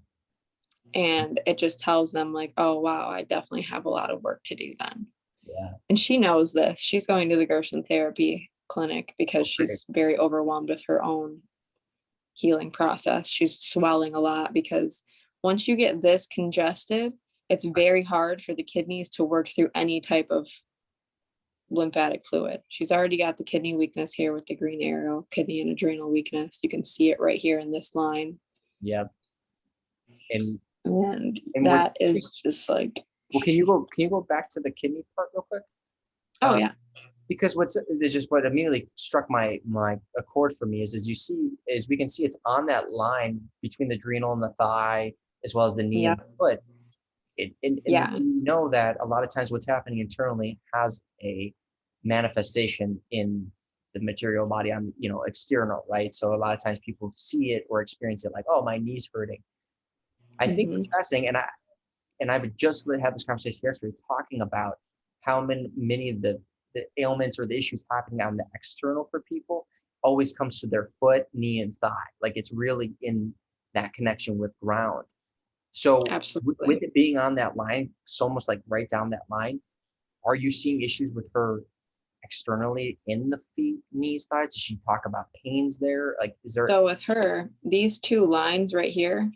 And it just tells them like, oh, wow, I definitely have a lot of work to do then. Yeah. And she knows this. She's going to the Gerson therapy clinic because she's very overwhelmed with her own healing process. She's swelling a lot because once you get this congested, it's very hard for the kidneys to work through any type of lymphatic fluid. She's already got the kidney weakness here with the green arrow, kidney and adrenal weakness. You can see it right here in this line. Yep. And that is just like, well, can you go back to the kidney part real quick? Oh yeah. Because what immediately struck my accord for me is we can see it's on that line between the adrenal and the thigh, as well as the knee and the foot. And we know that a lot of times what's happening internally has a manifestation in the material body on, external, right? So a lot of times people see it or experience it like, oh, my knee's hurting. I think it's fascinating, and I've just had this conversation yesterday talking about how many of the ailments or the issues happening on the external for people always comes to their foot, knee, and thigh. Like it's really in that connection with ground. So with it being on that line, it's almost like right down that line, are you seeing issues with her externally in the feet, knees, thighs? Does she talk about pains there? Like, is there? So with her, these two lines right here,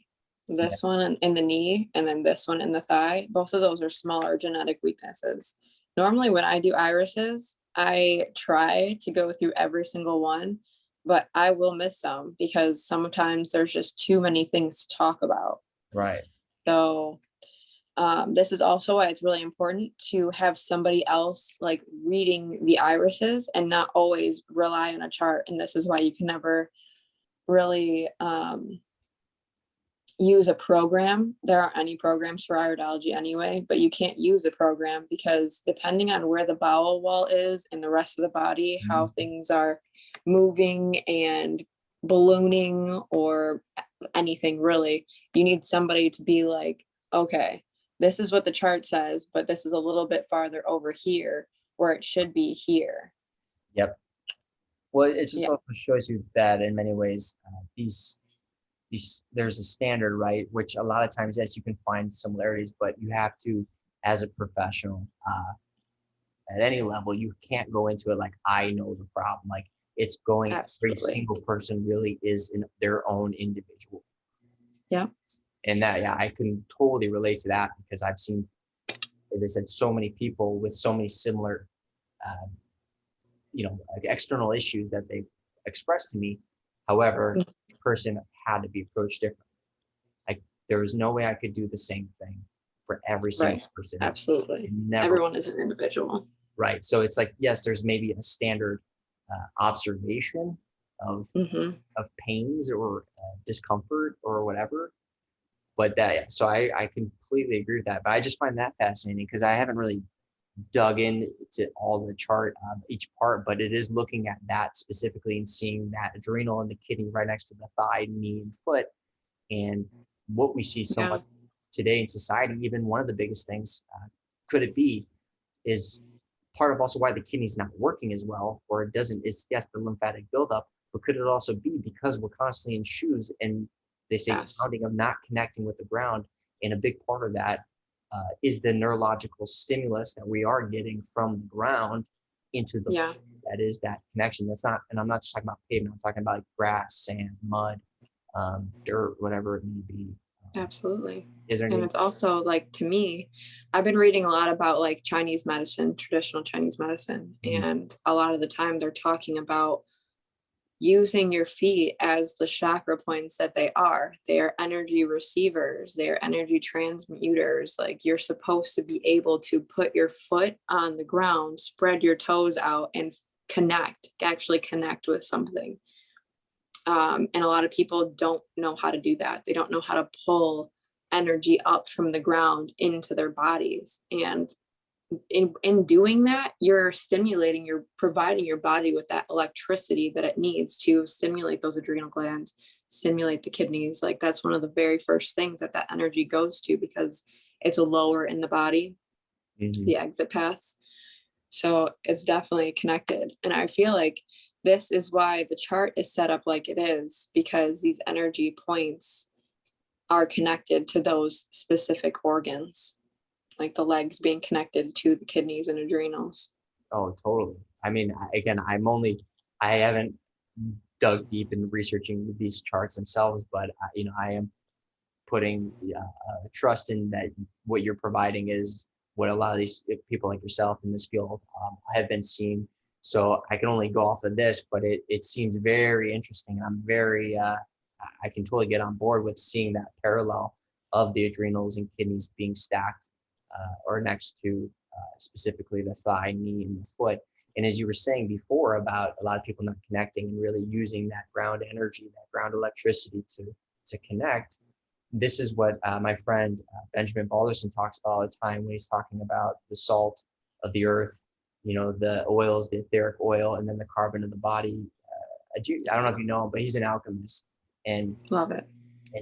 this one in the knee and then this one in the thigh, both of those are smaller genetic weaknesses. Normally when I do irises, I try to go through every single one, but I will miss some because sometimes there's just too many things to talk about. Right. So this is also why it's really important to have somebody else like reading the irises and not always rely on a chart. And this is why you can never really use a program. There aren't any programs for iridology anyway, but you can't use a program because depending on where the bowel wall is and the rest of the body, how things are moving and ballooning or anything really, you need somebody to be like, okay, this is what the chart says, but this is a little bit farther over here where it should be here. Yep. Well, it just also shows you that in many ways, there's a standard, right? Which a lot of times, yes, you can find similarities, but you have to, as a professional, at any level, you can't go into it like, I know the problem. Like it's going, every single person really is in their own individual. Yeah. And that, I can totally relate to that because I've seen, as I said, so many people with so many similar, like external issues that they've expressed to me. However, the person had to be approached differently. Like there was no way I could do the same thing for every single person. Absolutely. Everyone is an individual. Right. So it's like, yes, there's maybe a standard observation, Mm-hmm. of pains or discomfort or whatever. But that, so I completely agree with that. But I just find that fascinating because I haven't really dug into all the chart each part, but it is looking at that specifically and seeing that adrenal and the kidney right next to the thigh, knee, and foot. And what we see so Yeah. much today in society, even one of the biggest things could it be is part of also why the kidney's not working as well, or it doesn't, is yes, the lymphatic buildup, but could it also be because we're constantly in shoes and they say Yes. grounding of not connecting with the ground? And a big part of that is the neurological stimulus that we are getting from the ground into the, Yeah. that is that connection. That's not, and I'm not just talking about pavement, I'm talking about like grass, sand, mud, dirt, whatever it may be. Absolutely. Is there And any? it's also like, to me, I've been reading a lot about like Chinese medicine, traditional Chinese medicine, and a lot of the time they're talking about using your feet as the chakra points that they are. They are energy receivers, they are energy transmuters. Like, you're supposed to be able to put your foot on the ground, spread your toes out, and actually connect with something. And a lot of people don't know how to do that. They don't know how to pull energy up from the ground into their bodies. And in doing that, you're providing your body with that electricity that it needs to stimulate those adrenal glands, stimulate the kidneys. Like, that's one of the very first things that energy goes to, because it's lower in the body, Mhm. the exit paths. So it's definitely connected. And I feel like this is why the chart is set up like it is, because these energy points are connected to those specific organs, like the legs being connected to the kidneys and adrenals. Oh, totally. I mean, again, I haven't dug deep in researching these charts themselves, but I am putting trust in that what you're providing is what a lot of these people like yourself in this field have been seeing. So I can only go off of this, but it seems very interesting. I'm very, I can totally get on board with seeing that parallel of the adrenals and kidneys being stacked or next to specifically the thigh, knee, and the foot. And as you were saying before about a lot of people not connecting and really using that ground energy, that ground electricity to connect, this is what my friend Benjamin Balderson talks about all the time when he's talking about the salt of the earth, the oils, the etheric oil, and then the carbon of the body. I don't know if you know him, but he's an alchemist, and Love it.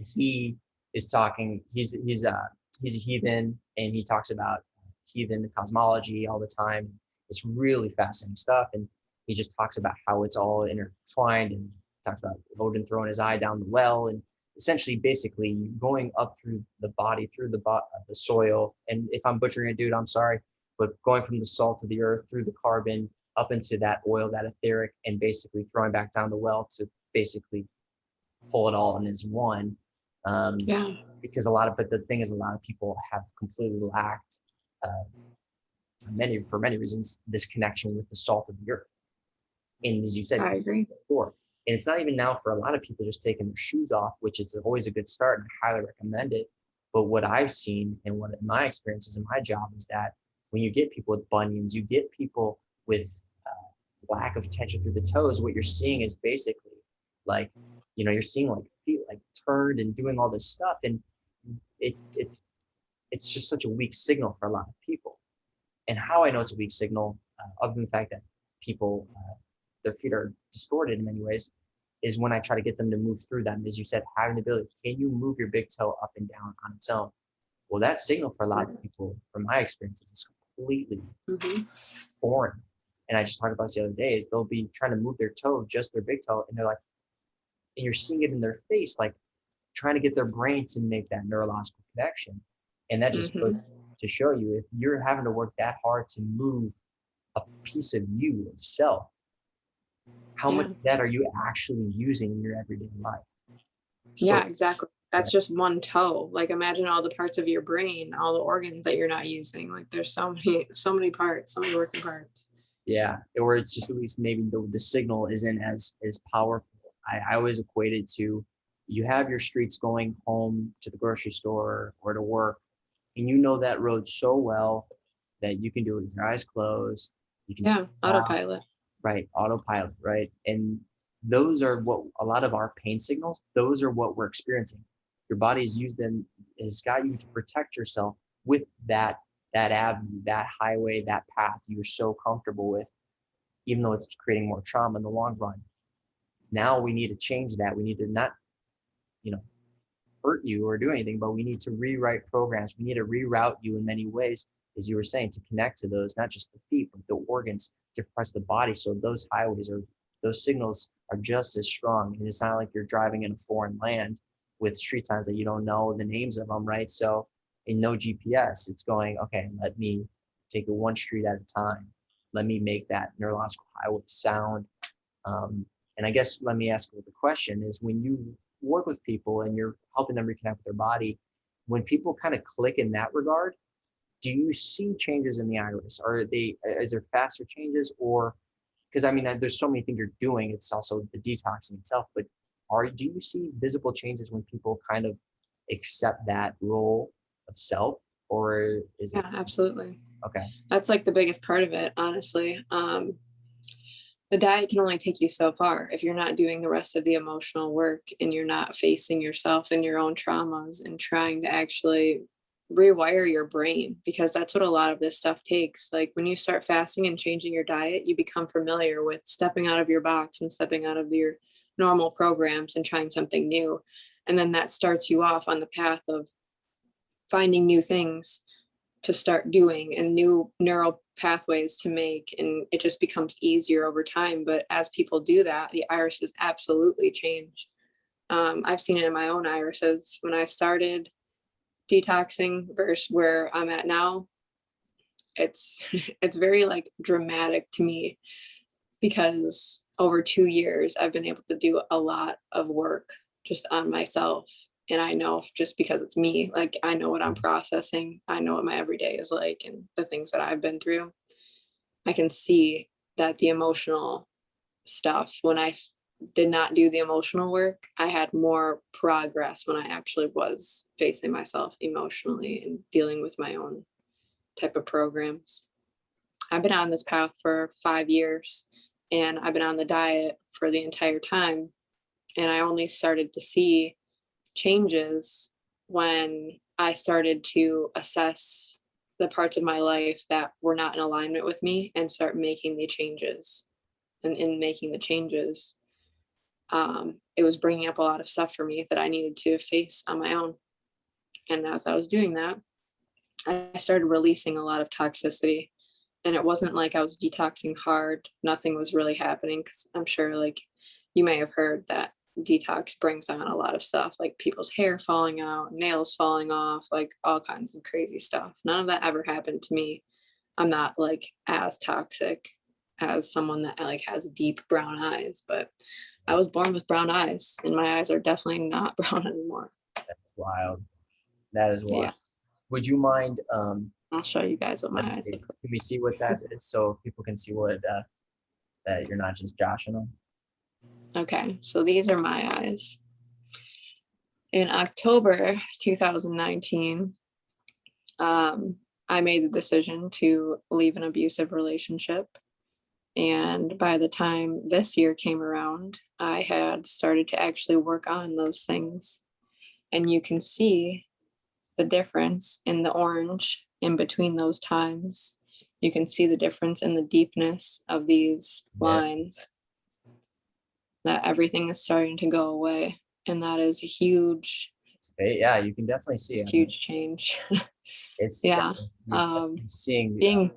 he is talking. He's a heathen, and he talks about heathen cosmology all the time. It's really fascinating stuff, and he just talks about how it's all intertwined, and talks about Odin throwing his eye down the well, and essentially, basically, going up through the body, through the soil. And if I'm butchering it, dude, I'm sorry, but going from the salt of the earth through the carbon up into that oil, that etheric, and basically throwing back down the well to basically pull it all in as one. Yeah. Because but the thing is, a lot of people have completely lacked, uh, for many reasons, this connection with the salt of the earth. And as you said I agree. before, and it's not even now for a lot of people just taking their shoes off, which is always a good start, and I highly recommend it. But what I've seen and what my experiences in my job is that when you get people with bunions, you get people with lack of tension through the toes, what you're seeing is basically like, you're seeing like feet like turned and doing all this stuff. And it's just such a weak signal for a lot of people. And how I know it's a weak signal, other than the fact that people, their feet are distorted in many ways, is when I try to get them to move through them. As you said, having the ability, can you move your big toe up and down on its own? Well, that signal for a lot of people, from my experiences, is completely Mm-hmm. foreign. And I just talked about this the other day, is they'll be trying to move their toe, just their big toe, and they're like, and you're seeing it in their face, like trying to get their brain to make that neurological connection. And that just goes Mm-hmm. to show you, if you're having to work that hard to move a piece of you, of self, how much Yeah. of that are you actually using in your everyday life? So, Yeah, exactly. yeah, That's just one toe. Like, imagine all the parts of your brain, all the organs that you're not using. Like, there's so many parts, so many working parts. yeah, or it's just at least maybe the signal isn't as powerful. I always equate it to, you have your streets going home to the grocery store or to work, and you know that road so well that you can do it with your eyes closed. You can Yeah, stop, autopilot. right, autopilot, right, and those are what a lot of our pain signals, those are what we're experiencing. Your body's used them, has got you to protect yourself with that avenue, that highway, that path you're so comfortable with, even though it's creating more trauma in the long run. Now we need to change that. We need to not, hurt you or do anything, but we need to rewrite programs. We need to reroute you in many ways, as you were saying, to connect to those, not just the feet, but the organs, to press the body. So those highways or those signals are just as strong. And it's not like you're driving in a foreign land with street signs that you don't know the names of them, right? So in no GPS, it's going, okay, let me take it one street at a time. Let me make that neurological highway sound. And I guess let me ask you the question is, when you work with people and you're helping them reconnect with their body, when people kind of click in that regard, do you see changes in the iris? Is there faster changes? Or, because I mean, there's so many things you're doing, it's also the detoxing itself, but do you see visible changes when people kind of accept that role of self, or is it? Yeah, absolutely. Okay. That's like the biggest part of it, honestly. The diet can only take you so far if you're not doing the rest of the emotional work and you're not facing yourself and your own traumas and trying to actually rewire your brain, because that's what a lot of this stuff takes. Like when you start fasting and changing your diet, you become familiar with stepping out of your box and stepping out of your normal programs and trying something new. And then that starts you off on the path of finding new things to start doing and new neural pathways to make, and it just becomes easier over time. But as people do that, the irises absolutely change. I've seen it in my own irises when I started detoxing versus where I'm at now. It's it's very like dramatic to me, because over 2 years I've been able to do a lot of work just on myself. And I know, just because it's me, like I know what I'm processing, I know what my everyday is like and the things that I've been through. I can see that the emotional stuff, when I did not do the emotional work, I had more progress when I actually was facing myself emotionally and dealing with my own type of programs. I've been on this path for 5 years and I've been on the diet for the entire time. And I only started to see changes when I started to assess the parts of my life that were not in alignment with me and start making the changes. And in making the changes, it was bringing up a lot of stuff for me that I needed to face on my own. And as I was doing that, I started releasing a lot of toxicity. And it wasn't like I was detoxing hard. Nothing was really happening, because I'm sure like you may have heard that detox brings on a lot of stuff, like people's hair falling out, nails falling off, like all kinds of crazy stuff. None of that ever happened to me. I'm not like as toxic as someone that like has deep brown eyes, but I was born with brown eyes and my eyes are definitely not brown anymore. That's wild. That is wild. Yeah. Would you mind I'll show you guys what my eyes can look like. we see what that is, so people can see what that you're not just joshing them? Okay, so these are my eyes. In October 2019, I made the decision to leave an abusive relationship. And by the time this year came around, I had started to actually work on those things. And you can see the difference in the orange in between those times. You can see the difference in the deepness of these lines, that everything is starting to go away. And that is a huge, Yeah, you can definitely see it. huge change. It's Yeah. seeing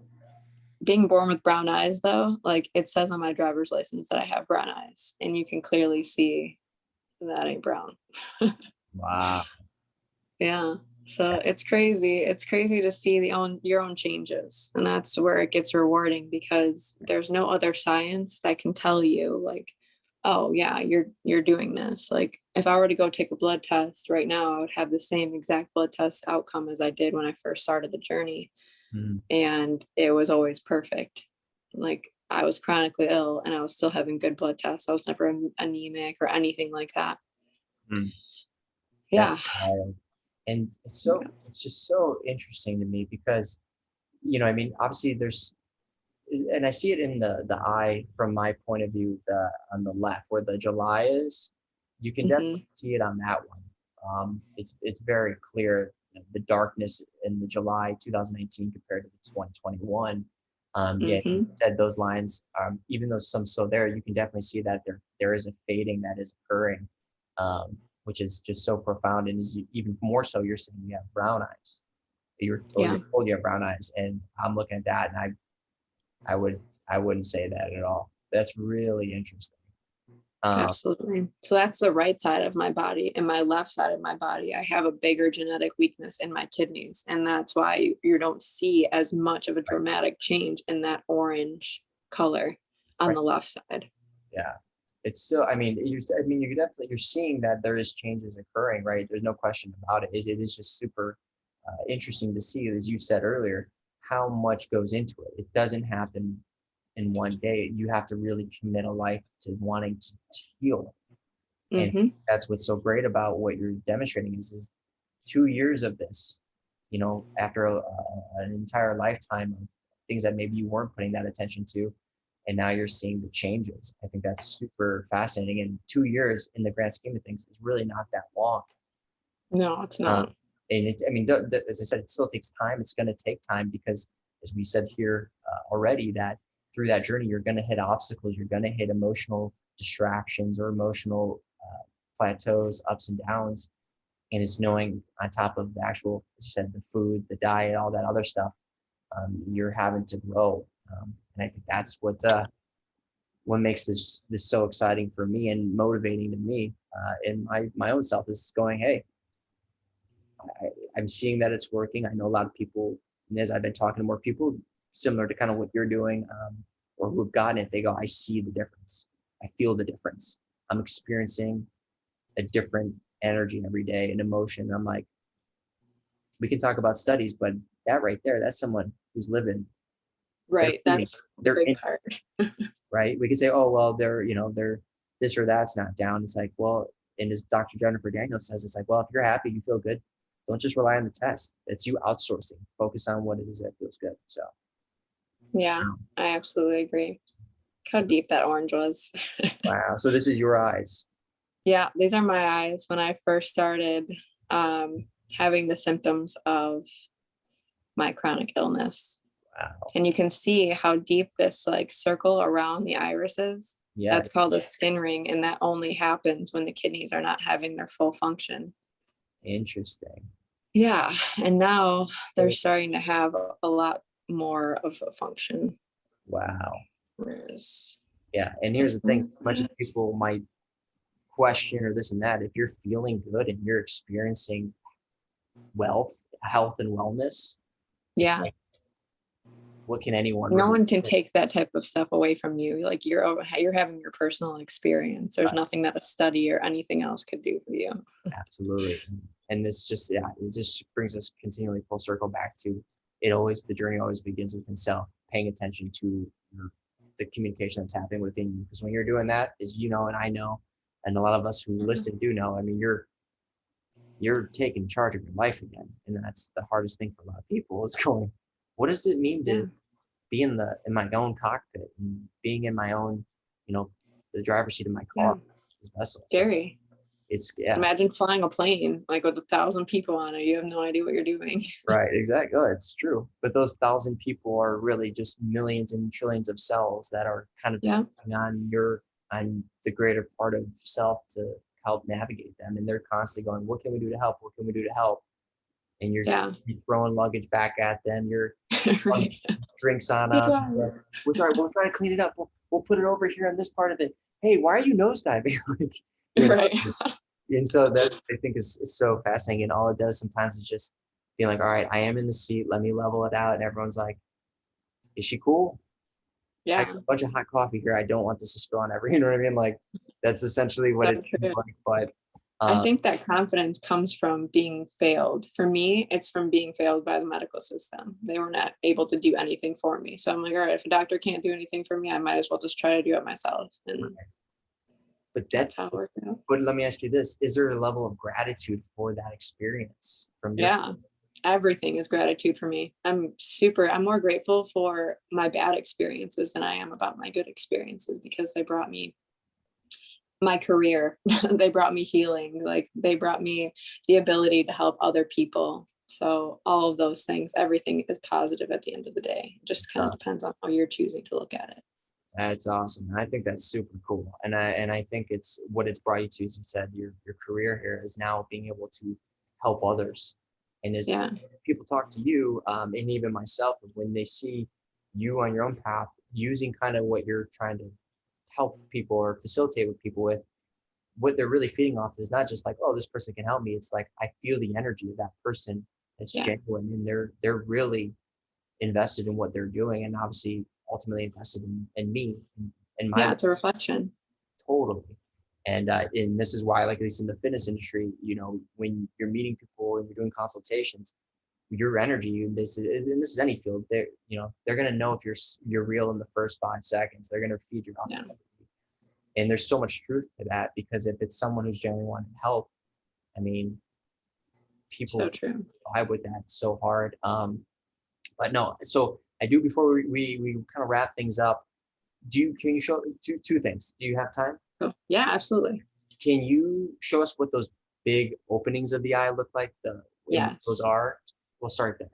Being born with brown eyes, though, like it says on my driver's license that I have brown eyes, and you can clearly see that ain't brown. wow. Yeah. So it's crazy. It's crazy to see your own changes. And that's where it gets rewarding, because there's no other science that can tell you like, oh yeah, you're doing this. Like if I were to go take a blood test right now, I would have the same exact blood test outcome as I did when I first started the journey. And it was always perfect. Like I was chronically ill and I was still having good blood tests. I was never anemic or anything like that. Yeah. And it's just so interesting to me, because I mean, obviously there's and I see it in the eye from my point of view, on the left where the July is. You can Mm-hmm. definitely see it on that one. It's very clear the darkness in the July 2019 compared to the 2021. Yeah, Mm-hmm. you said those lines, even though some still there, you can definitely see that there is a fading that is occurring, which is just so profound. And is even more so, you're saying you have brown eyes. You're Yeah. told you have brown eyes, and I'm looking at that, and I wouldn't say that at all. That's really interesting. Absolutely. So that's the right side of my body. And my left side of my body, I have a bigger genetic weakness in my kidneys. And that's why you don't see as much of a Right, dramatic change in that orange color on right. the left side. Yeah. It's still, you're seeing that there is changes occurring, right? There's no question about it. It is just super interesting to see, as you said earlier, how much goes into it. It doesn't happen in one day. You have to really commit a life to wanting to heal. And Mm-hmm. that's what's so great about what you're demonstrating is 2 years of this, after an entire lifetime of things that maybe you weren't putting that attention to, and now you're seeing the changes. I think that's super fascinating. And 2 years in the grand scheme of things is really not that long. No, it's Um, not. and as I said, it still takes time. It's going to take time because, as we said here already, that through that journey, you're going to hit obstacles. You're going to hit emotional distractions or emotional plateaus, ups and downs. And it's knowing on top of the actual, as you said, the food, the diet, all that other stuff, you're having to grow. And I think that's what makes this so exciting for me and motivating to me in my own self is going, hey, I'm seeing that it's working. I know a lot of people, and as I've been talking to more people similar to kind of what you're doing, or who've gotten it, they go, I see the difference. I feel the difference. I'm experiencing a different energy every day and emotion. And I'm like, we can talk about studies, but that right there, that's someone who's living, they're Right. feeling, That's a they're big in, part. right? We could say, oh, well, they're this or that's not down. It's like, well, and as Dr. Jennifer Daniels says, it's like, well, if you're happy, you feel good, don't just rely on the test. It's you outsourcing. Focus on what it is that feels good. So, Yeah, I absolutely agree. How so deep that orange was. wow. So this is your eyes. Yeah, these are my eyes when I first started having the symptoms of my chronic illness. Wow. And you can see how deep this like circle around the iris is. Yeah. That's called a skin ring, and that only happens when the kidneys are not having their full function. Interesting. Yeah, and now they're starting to have a lot more of a function. Wow. Whereas Yeah. And here's the thing, as much as people might question or this and that, if you're feeling good and you're experiencing health and wellness, it's yeah, like, what can anyone no really one can say? take that type of stuff away from you. Like you're having your personal experience. There's nothing that a study or anything else could do for you. Absolutely. And this just, yeah, it just brings us continually full circle back to the journey always begins within self, paying attention to the communication that's happening within you. Because when you're doing that, as you know, and I know, and a lot of us who listen do know, I mean, you're taking charge of your life again. And that's the hardest thing for a lot of people is going, what does it mean Yeah, to be in my own cockpit and being in my own, the driver's seat of my yeah, car, this vessel. So scary. yeah. Imagine flying a plane like with 1,000 people on it. You have no idea what you're doing. Right, exactly. Oh, it's true. But those 1,000 people are really just millions and trillions of cells that are kind of Yeah, depending on the greater part of self to help navigate them. And they're constantly going, what can we do to help? What can we do to help? And you're yeah. throwing luggage back at them. You're throwing Right. drinks on Good them. job. We'll try to clean it up. We'll put it over here on this part of it. Hey, why are you nosediving? Like, Right. and so that's what I think is so fascinating. And all it does sometimes is just be like, all right, I am in the seat. Let me level it out. And everyone's like, is she cool? I got Yeah. a bunch of hot coffee here. I don't want this to spill on you know what I mean? Like that's essentially what So it seems true. like. But I think that confidence comes from being failed. For me, it's from being failed by the medical system. They were not able to do anything for me. So I'm like, all right, if a doctor can't do anything for me, I might as well just try to do it myself. And but that's how it worked out. but let me ask you this. Is there a level of gratitude for that experience from your Yeah. everything is gratitude for me. I'm more grateful for my bad experiences than I am about my good experiences, because they brought me my career. They brought me healing. Like, they brought me the ability to help other people. So all of those things, everything is positive at the end of the day. It just kind of depends on how you're choosing to look at it. That's awesome. I think that's super cool. And I think it's what it's brought you to, as you said, your career here is now being able to help others. And as Yeah. people talk to you, and even myself, when they see you on your own path, using kind of what you're trying to help people or facilitate with people with, what they're really feeding off is not just like, oh, this person can help me. It's like, I feel the energy of that person that's Yeah. genuine, and they're really invested in what they're doing, and obviously ultimately invested in me and my Yeah. It's a reflection. totally. And this is why, like, at least in the fitness industry, when you're meeting people and you're doing consultations, your energy, and this is any field, they're gonna know if you're real in the first 5 seconds. They're gonna feed you off Yeah. of it. And there's so much truth to that, because if it's someone who's genuinely wanting to help, I mean, So people true. vibe with that so hard. But no, so I do, before we kind of wrap things up, can you show two things? Do you have time? Oh, yeah, absolutely. Can you show us what those big openings of the eye look like? Those Yes. are. We'll start there,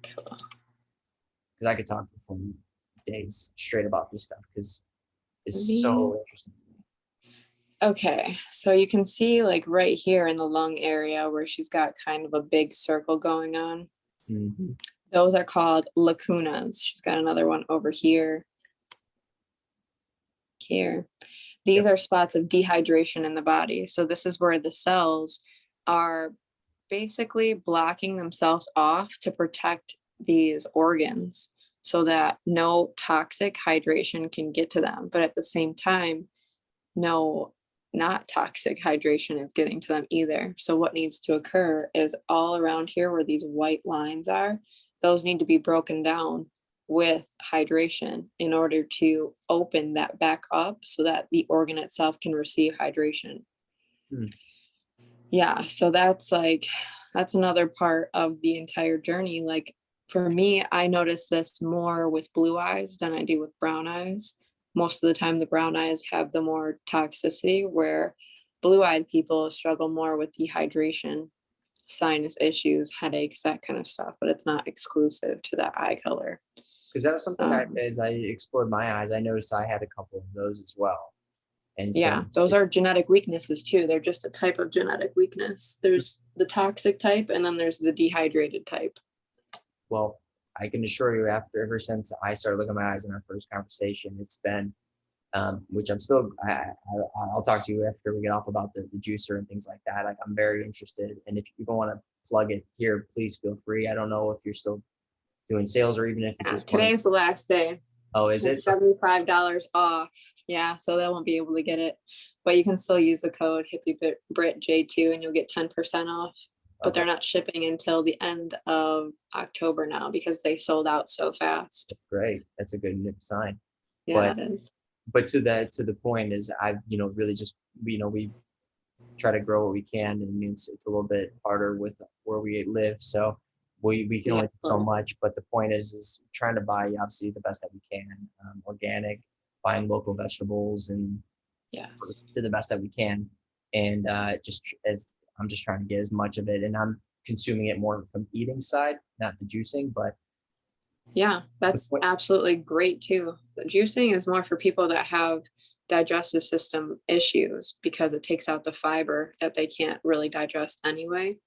Cool. because I could talk for days straight about this stuff, because it's These- so interesting. Okay, so you can see, like, right here in the lung area where she's got kind of a big circle going on. Mm-hmm. Those are called lacunas. She's got another one over here. Here. These are spots of dehydration in the body. So this is where the cells are basically blocking themselves off to protect these organs so that no toxic hydration can get to them. But at the same time, no not toxic hydration is getting to them either. So what needs to occur is all around here where these white lines are, those need to be broken down with hydration in order to open that back up so that the organ itself can receive hydration. Hmm. Yeah, so that's another part of the entire journey. Like, for me, I notice this more with blue eyes than I do with brown eyes. Most of the time, the brown eyes have the more toxicity, where blue-eyed people struggle more with dehydration, sinus issues, headaches, that kind of stuff, but it's not exclusive to that eye color. Because that was something Um, as I explored my eyes, I noticed I had a couple of those as well. And yeah, so, those are genetic weaknesses too. They're just a type of genetic weakness. There's the toxic type, and then there's the dehydrated type. well, I can assure you, ever since I started looking at my eyes in our first conversation, it's been, which I'll talk to you after we get off about the juicer and things like that. Like, I'm very interested. And if you don't want to plug it here, please feel free. I don't know if you're still doing sales, or even if it's Yeah, just today's the last day. Oh, is it? It's $75 off. Yeah, so they won't be able to get it. But you can still use the code Hippy Britt J2 and you'll get 10% off. But Okay. they're not shipping until the end of October now because they sold out so fast. Great. That's a good sign. Yeah, But it is. to the point is, I really just, we try to grow what we can, and it's a little bit harder with where we live, so we can Yeah, only do so much. But the point is trying to buy, obviously, the best that we can, organic, buying local vegetables, and yes. to the best that we can. And just as I'm just trying to get as much of it, and I'm consuming it more from eating side, not the juicing. But Yeah, that's point, absolutely great too. The juicing is more for people that have digestive system issues because it takes out the fiber that they can't really digest anyway.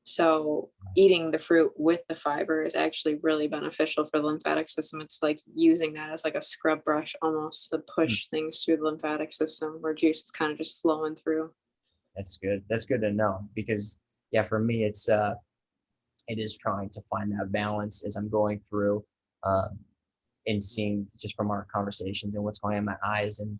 So eating the fruit with the fiber is actually really beneficial for the lymphatic system. It's like using that as like a scrub brush almost to push things through the lymphatic system, where juice is kind of just flowing through. that's good. That's good to know, because yeah, for me, it is trying to find that balance as I'm going through, um, and seeing just from our conversations and what's going on in my eyes. And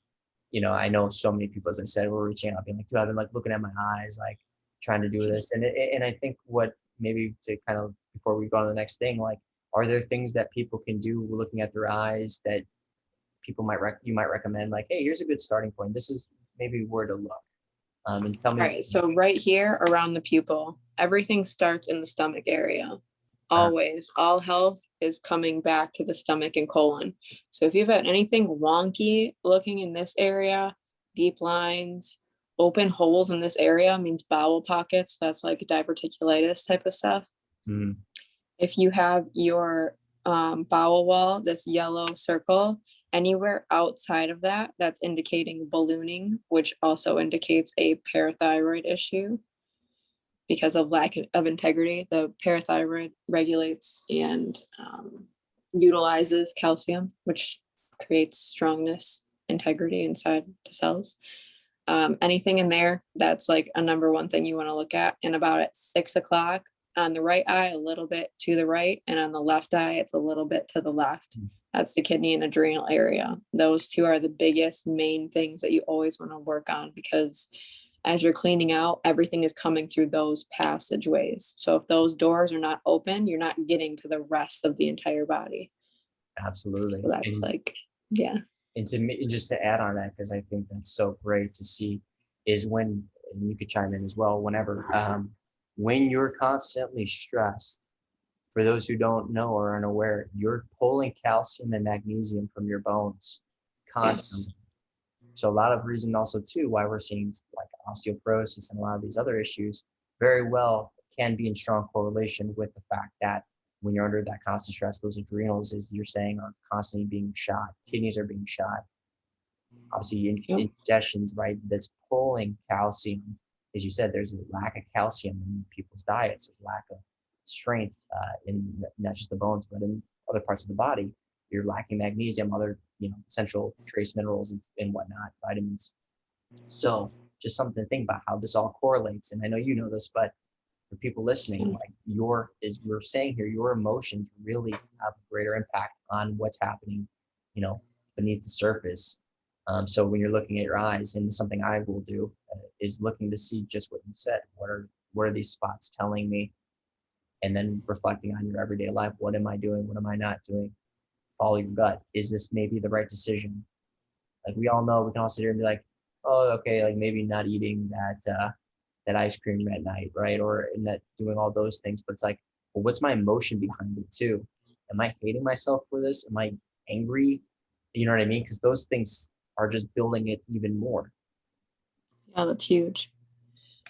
I know so many people, as I said, were reaching out, being like, dude, I've been like looking at my eyes, like trying to do this. And I think, what maybe to kind of, before we go on to the next thing, like, are there things that people can do looking at their eyes that you might recommend, like, hey, here's a good starting point, this is maybe where to look? And tell All me. right, so right here around the pupil, everything starts in the stomach area. Always, all health is coming back to the stomach and colon. So if you've had anything wonky looking in this area, deep lines, open holes in this area means bowel pockets. That's like diverticulitis type of stuff. Mhm. If you have your bowel wall, this yellow circle, anywhere outside of that, that's indicating ballooning, which also indicates a parathyroid issue because of lack of integrity. The parathyroid regulates and utilizes calcium, which creates strongness, integrity inside the cells. Anything in there, that's like a number one thing you want to look at. And about at 6 o'clock on the right eye, a little bit to the right, and on the left eye, it's a little bit to the left. That's the kidney and adrenal area. Those two are the biggest main things that you always want to work on, because as you're cleaning out, everything is coming through those passageways. So if those doors are not open, you're not getting to the rest of the entire body. Absolutely. So that's like, yeah. And to me, just to add on that, because I think that's so great to see, is when, and you could chime in as well, whenever, when you're constantly stressed, for those who don't know or are unaware, you're pulling calcium and magnesium from your bones constantly. Yes. So a lot of reason also too why we're seeing like osteoporosis and a lot of these other issues very well can be in strong correlation with the fact that when you're under that constant stress, those adrenals, as you're saying, are constantly being shot. Kidneys are being shot. Obviously, ingestions, right? That's pulling calcium. As you said, there's a lack of calcium in people's diets. There's a lack of strength in not just the bones, but in other parts of the body. You're lacking magnesium, other essential trace minerals and whatnot, vitamins. So just something to think about how this all correlates. And I know you know this, but for people listening, like as we're saying here, your emotions really have a greater impact on what's happening, beneath the surface. So when you're looking at your eyes, and something I will do is looking to see just what you said. What are these spots telling me? And then reflecting on your everyday life. What am I doing? What am I not doing? Follow your gut. Is this maybe the right decision? Like we all know, we can all sit here and be like, oh, okay, like maybe not eating that ice cream at night, right? Or not doing all those things. But it's like, well, what's my emotion behind it too? Am I hating myself for this? Am I angry? You know what I mean? Because those things are just building it even more. Yeah, that's huge.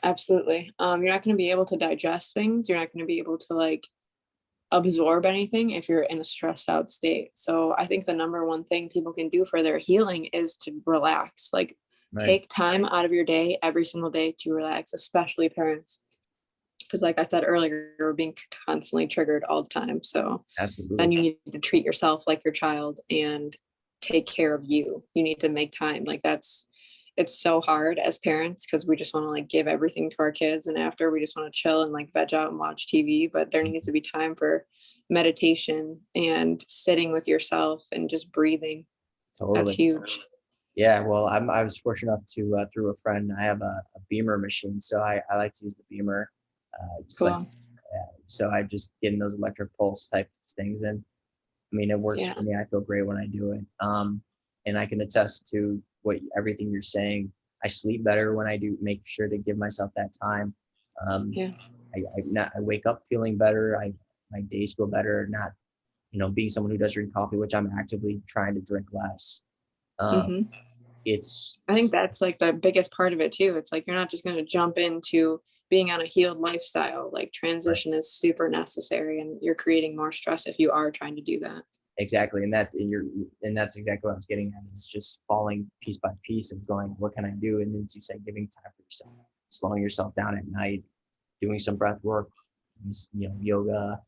Absolutely. You're not going to be able to digest things. You're not going to be able to like absorb anything if you're in a stressed out state. So I think the number one thing people can do for their healing is to relax. Like take time out of your day every single day to relax, especially parents. Because like I said earlier, you're being constantly triggered all the time. So Absolutely. then you need to treat yourself like your child and take care of you. You need to make time. Like it's so hard as parents because we just want to like give everything to our kids, and after we just want to chill and like veg out and watch TV. But there needs to be time for meditation and sitting with yourself and just breathing. Totally. That's huge. Yeah, well, I was fortunate enough to through a friend. I have a Beamer machine, so I like to use the Beamer. Cool. So I just get in those electric pulse type things, and I mean it works for me. I feel great when I do it. And I can attest to everything you're saying. I sleep better when I do make sure to give myself that time. I wake up feeling better. My days feel better. Not being someone who does drink coffee, which I'm actively trying to drink less. I think that's like the biggest part of it too. It's like you're not just going to jump into being on a healed lifestyle. Like transition is super necessary, and you're creating more stress if you are trying to do that. Exactly. And that's exactly what I was getting at, is just falling piece by piece and going, what can I do? And as you say, giving time for yourself, slowing yourself down at night, doing some breath work, yoga,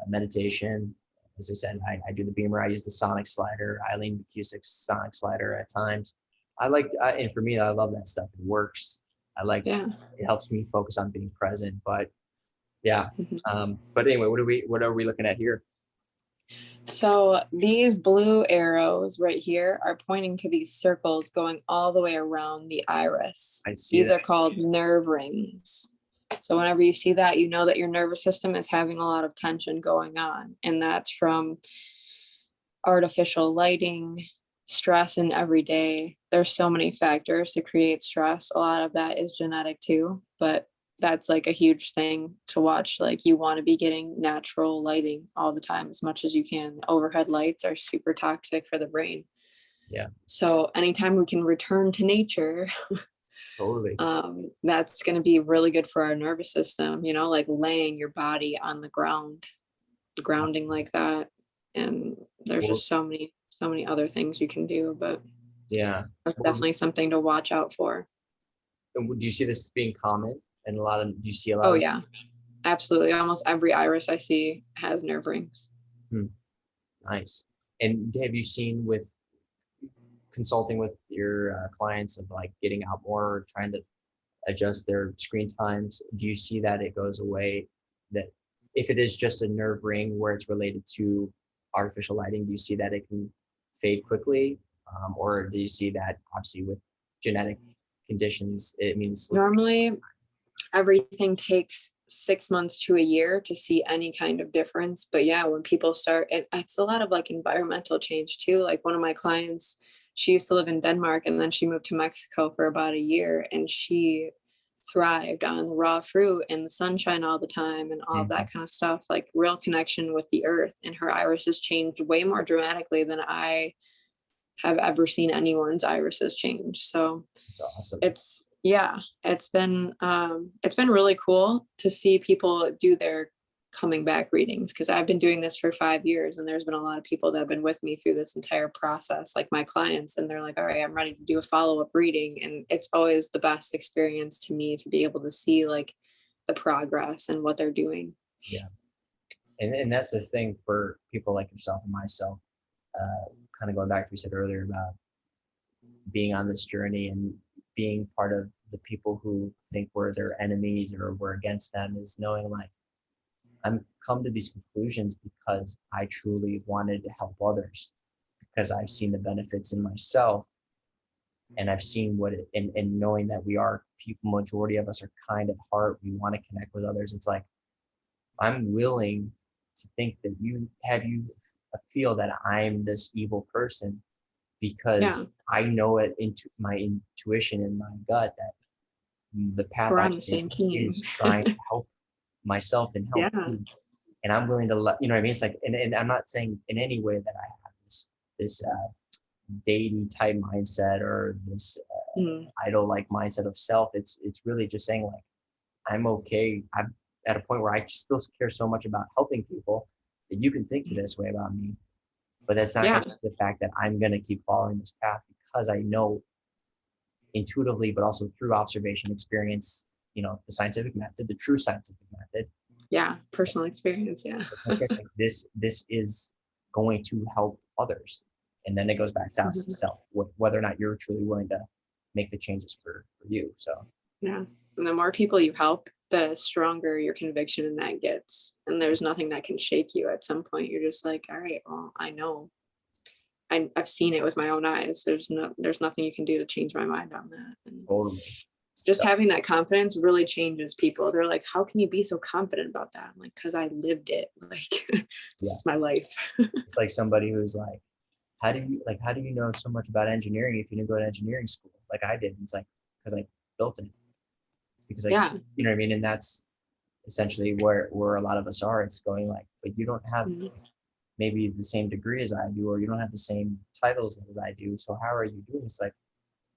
meditation. As I said, I do the Beamer. I use the sonic slider, Eileen McCusick's sonic slider at times. And for me, I love that stuff. It works. It helps me focus on being present, but yeah. But anyway, what are we looking at here? So these blue arrows right here are pointing to these circles going all the way around the iris. I see. These are called nerve rings. So whenever you see that, you know that your nervous system is having a lot of tension going on. And that's from artificial lighting, stress in every day. There's so many factors to create stress. A lot of that is genetic too, but that's like a huge thing to watch. Like you want to be getting natural lighting all the time as much as you can. Overhead lights are super toxic for the brain. Yeah, So anytime we can return to nature, totally. that's going to be really good for our nervous system, you know, like laying your body on the ground, grounding like that. And there's Well, just so many other things you can do, but yeah. that's Well, definitely something to watch out for. do you see this as being common? And do you see a lot Oh of, yeah, absolutely. Almost every iris I see has nerve rings. hmm, nice. And have you seen with consulting with your clients of like getting out more, or trying to adjust their screen times? Do you see that it goes away? That if it is just a nerve ring where it's related to artificial lighting, do you see that it can fade quickly? Or do you see that obviously with genetic conditions, it means Normally, everything takes 6 months to a year to see any kind of difference. But yeah, when people start, it's a lot of like environmental change too. Like one of my clients, she used to live in Denmark and then she moved to Mexico for about a year and she thrived on raw fruit and the sunshine all the time and all of Mhm. that kind of stuff, like real connection with the earth. And her irises changed way more dramatically than I have ever seen anyone's irises change. So It's awesome. it's yeah, it's been really cool to see people do their coming back readings because I've been doing this for 5 years and there's been a lot of people that have been with me through this entire process, like my clients, and they're like, all right, I'm ready to do a follow-up reading. And it's always the best experience to me to be able to see like the progress and what they're doing. Yeah. And that's the thing for people like yourself and myself, kind of going back to what you said earlier about being on this journey and being part of the people who think we're their enemies or we're against them, is knowing like I'm come to these conclusions because I truly wanted to help others, because I've seen the benefits in myself, and I've seen what it, and knowing that we are people, majority of us are kind at heart, we want to connect with others. It's like I'm willing to think that you feel that I'm this evil person, because Yeah, I know it into my intuition and my gut that the path we're I on the take same team. is trying to help myself and help Yeah, you. And I'm willing to let, you know what I mean? It's like, and I'm not saying in any way that I have this deity type mindset or this mm, idol like mindset of self. It's really just saying like, I'm okay. I'm at a point where I still care so much about helping people that you can think this way about me, but that's not yeah, going to the fact that I'm going to keep following this path, because I know intuitively, but also through observation, experience, the scientific method, the true scientific method. yeah. Personal experience. Yeah. Like this is going to help others. And then it goes back to us Mhm. self, whether or not you're truly willing to make the changes for you. So Yeah. And the more people you help, the stronger your conviction in that gets. And there's nothing that can shake you at some point. You're just like, all right, well, I know. I've seen it with my own eyes. There's nothing you can do to change my mind on that. And totally. just So having that confidence really changes people. They're like, how can you be so confident about that? I'm like, because I lived it. Like this yeah, is my life. it's like somebody who's like, how do you know so much about engineering if you didn't go to engineering school like I did? And it's like, because I built it, because like, Yeah. you know what I mean? And that's essentially where a lot of us are. It's going like, but you don't have Mhm. maybe the same degree as I do, or you don't have the same titles as I do. So how are you doing? It's like,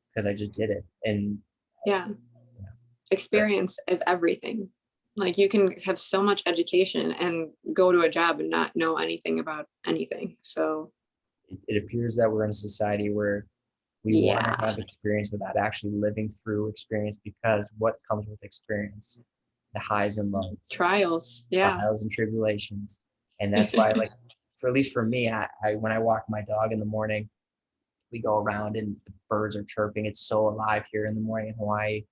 because I just did it. And Yeah. you know, but Experience is everything. Like you can have so much education and go to a job and not know anything about anything. So it appears that we're in a society where we want to yeah, have experience without actually living through experience, because what comes with experience? The highs and lows, trials. Yeah. trials and tribulations. And that's why, like, for at least for me, I when I walk my dog in the morning, we go around and the birds are chirping. It's so alive here in the morning in Hawaii.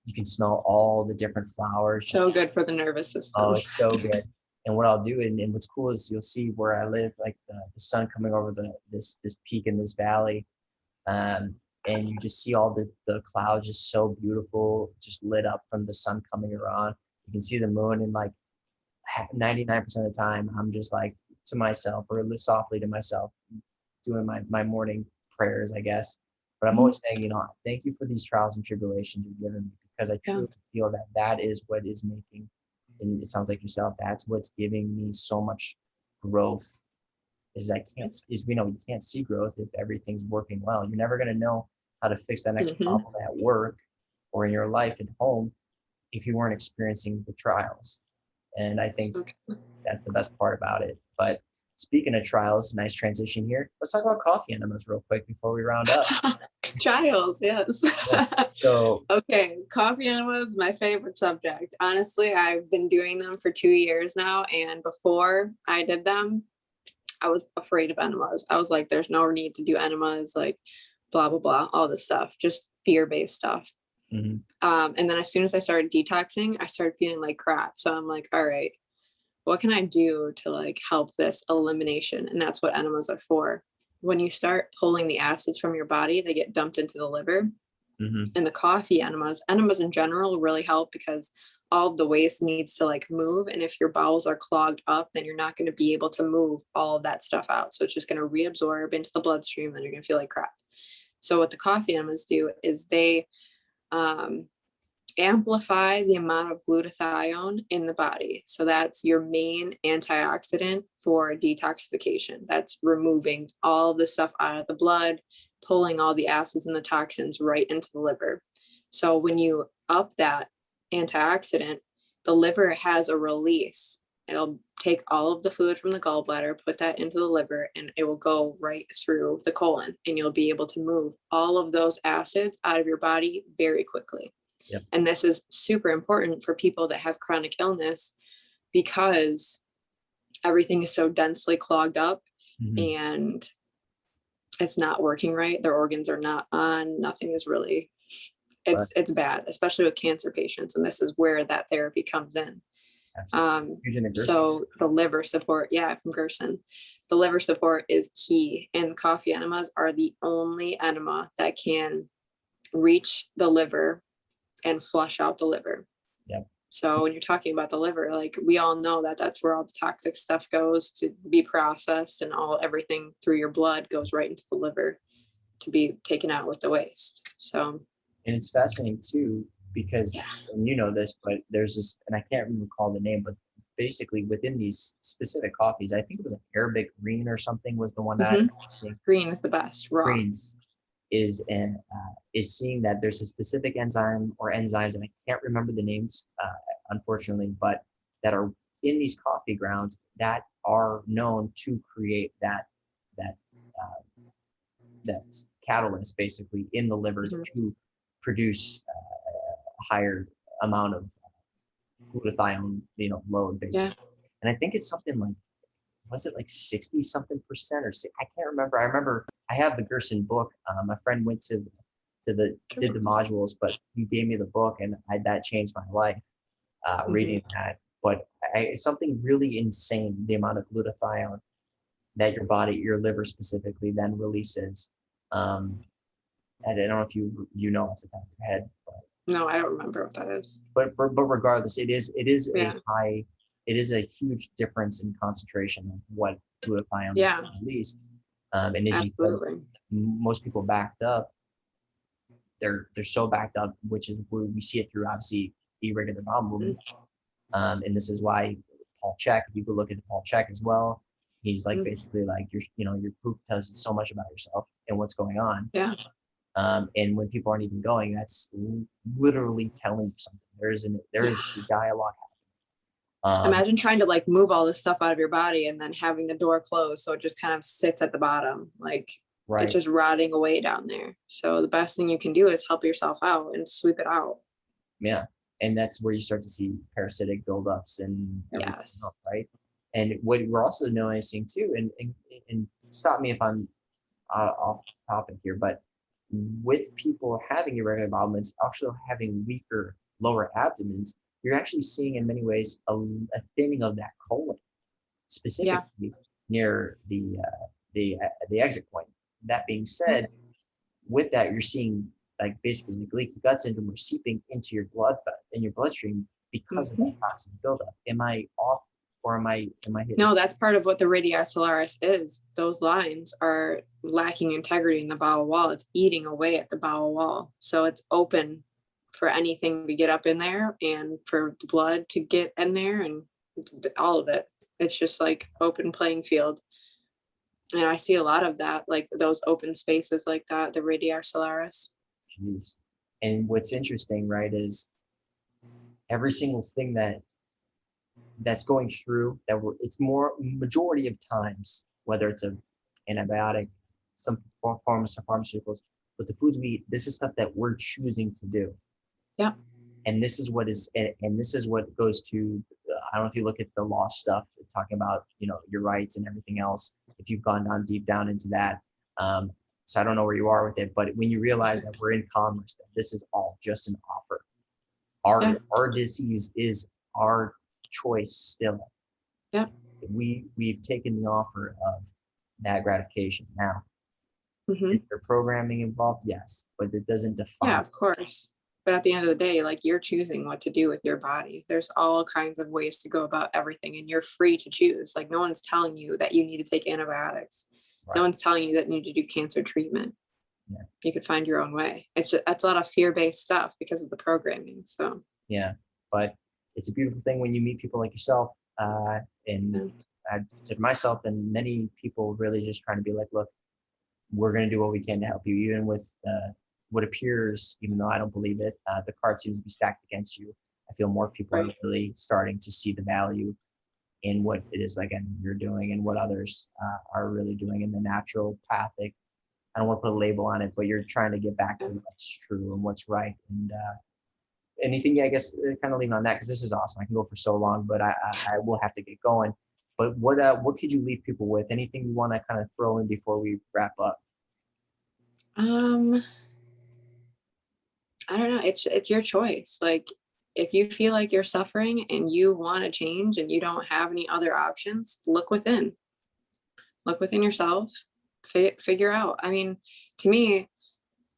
You can smell all the different flowers. Just, So good for the nervous oh, system. it's so good. And what I'll do, and what's cool is you'll see where I live, like the sun coming over this peak in this valley, um, and you just see all the clouds just so beautiful, just lit up from the sun coming around. You can see the moon, and like 99% of the time, I'm just like to myself or softly to myself, doing my morning prayers, I guess. But I'm always saying, thank you for these trials and tribulations you've given me, because I truly feel that that is what is making, and it sounds like yourself, that's what's giving me so much growth. We know you can't see growth if everything's working well. You're never going to know how to fix that next problem at work or in your life at home if you weren't experiencing the trials. And I think that's the best part about it. But speaking of trials, nice transition here. Let's talk about coffee enemas real quick before we round up. Trials, yes. So okay, coffee enemas, my favorite subject. Honestly, I've been doing them for 2 years now, and before I did them, I was afraid of enemas. I was like, there's no need to do enemas, like blah blah blah, all this stuff, just fear-based stuff. And then as soon as I started detoxing, I started feeling like crap. So I'm like, all right, what can I do to like help this elimination? And that's what enemas are for. When you start pulling the acids from your body, they get dumped into the liver. And the coffee enemas in general really help because all of the waste needs to like move. And if your bowels are clogged up, then you're not going to be able to move all of that stuff out. So it's just going to reabsorb into the bloodstream and you're going to feel like crap. So what the coffee enemas do is they amplify the amount of glutathione in the body. So that's your main antioxidant for detoxification. That's removing all the stuff out of the blood, pulling all the acids and the toxins right into the liver. So when you up that antioxidant, the liver has a release. It'll take all of the fluid from the gallbladder, put that into the liver, and it will go right through the colon, and you'll be able to move all of those acids out of your body very quickly. Yep. And this is super important for people that have chronic illness because everything is so densely clogged up and it's not working right. Their organs are not on, nothing is really, it's bad, especially with cancer patients. And this is where that therapy comes in. So the liver support, from Gerson, the liver support is key, and coffee enemas are the only enema that can reach the liver and flush out the liver. Yep. So when you're talking about the liver, like we all know that that's where all the toxic stuff goes to be processed, and everything through your blood goes right into the liver to be taken out with the waste. So, and it's fascinating too, because, and you know this, but there's this, and I can't recall the name, but basically within these specific coffees, I think it was an Arabic green or something was the one that I'm seeing. Green is the best. Raw. Greens is seeing that there's a specific enzyme or enzymes, and I can't remember the names, unfortunately, but that are in these coffee grounds that are known to create that catalyst basically in the liver to produce a higher amount of glutathione, load basically. And I think it's something like, was it like 60 something percent or I can't remember. I remember I have the Gerson book. My friend went did the modules, but he gave me the book, and that changed my life, reading that. But it's something really insane, the amount of glutathione that your liver specifically then releases. And I don't know if you know off the top of your head, but no, I don't remember what that is. But regardless, it is a huge difference in concentration of what glutathione is released. And as most people backed up, they're so backed up, which is where we see it through obviously irregular bowel movements. And this is why Paul Chek, if you could look at Paul Chek as well, he's like basically like your poop tells you so much about yourself and what's going on. Yeah. And when people aren't even going, that's literally telling you something. There is a dialogue happening. Imagine trying to like move all this stuff out of your body and then having the door closed, so it just kind of sits at the bottom, like it's just rotting away down there. So the best thing you can do is help yourself out and sweep it out. Yeah, and that's where you start to see parasitic buildups and everything else, right? And what we're also noticing too, and stop me if I'm off topic here, but with people having irregular bowel movements, also having weaker lower abdomens, you're actually seeing in many ways a thinning of that colon, specifically near the exit point. That being said, with that, you're seeing like basically the leaky gut syndrome seeping into your bloodstream because of that toxin buildup. Am I off or am I hitting? No, that's part of what the radii solaris is. Those lines are lacking integrity in the bowel wall. It's eating away at the bowel wall. So it's open for anything to get up in there and for the blood to get in there and all of it. It's just like open playing field. And I see a lot of that, like those open spaces like that, the radii solaris. Jeez. And what's interesting, right, is every single thing that's going through that it's more majority of times, whether it's a antibiotic, some forms of pharmaceuticals, but the foods we eat, this is stuff that we're choosing to do. Yeah. And this is what is, and this is what goes to, I don't know if you look at the law stuff, talking about, your rights and everything else, if you've gone down deep down into that. So I don't know where you are with it, but when you realize that we're in commerce, that this is all just an offer. Our disease is our choice still. Yeah. We've taken the offer of that gratification. Now, Mm-hmm. is there programming involved? Yes, but it doesn't define. Yeah, of course. But at the end of the day, like, you're choosing what to do with your body. There's all kinds of ways to go about everything, and you're free to choose. Like, no one's telling you that you need to take antibiotics. Right. No one's telling you that you need to do cancer treatment. Yeah. You could find your own way. It's a lot of fear-based stuff because of the programming. So yeah, but it's a beautiful thing when you meet people like yourself, and I consider myself and many people really just trying to be like, look, we're going to do what we can to help you, even with what appears, even though I don't believe it, the card seems to be stacked against you. I feel more people are really starting to see the value in what it is like you're doing and what others are really doing in the naturopathic. I don't want to put a label on it, but you're trying to get back to what's true and what's right. And anything, I guess, kind of leaving on that, because this is awesome. I can go for so long, but I will have to get going. But what could you leave people with? Anything you want to kind of throw in before we wrap up? I don't know. It's your choice. Like, if you feel like you're suffering and you want to change and you don't have any other options, look within. Look within yourself. Figure out. I mean, to me,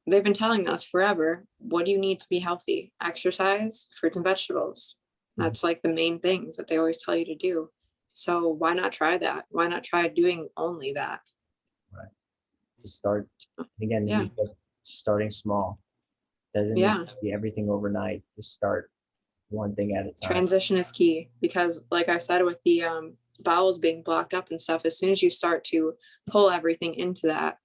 they've been telling us forever, what do you need to be healthy? Exercise, fruits and vegetables. That's like the main things that they always tell you to do. So why not try that? Why not try doing only that? Right. Just start. Again, Yeah. Starting small. Doesn't need to be everything overnight. Just start one thing at a time. Transition is key, because like I said, with the bowels being blocked up and stuff, as soon as you start to pull everything into that,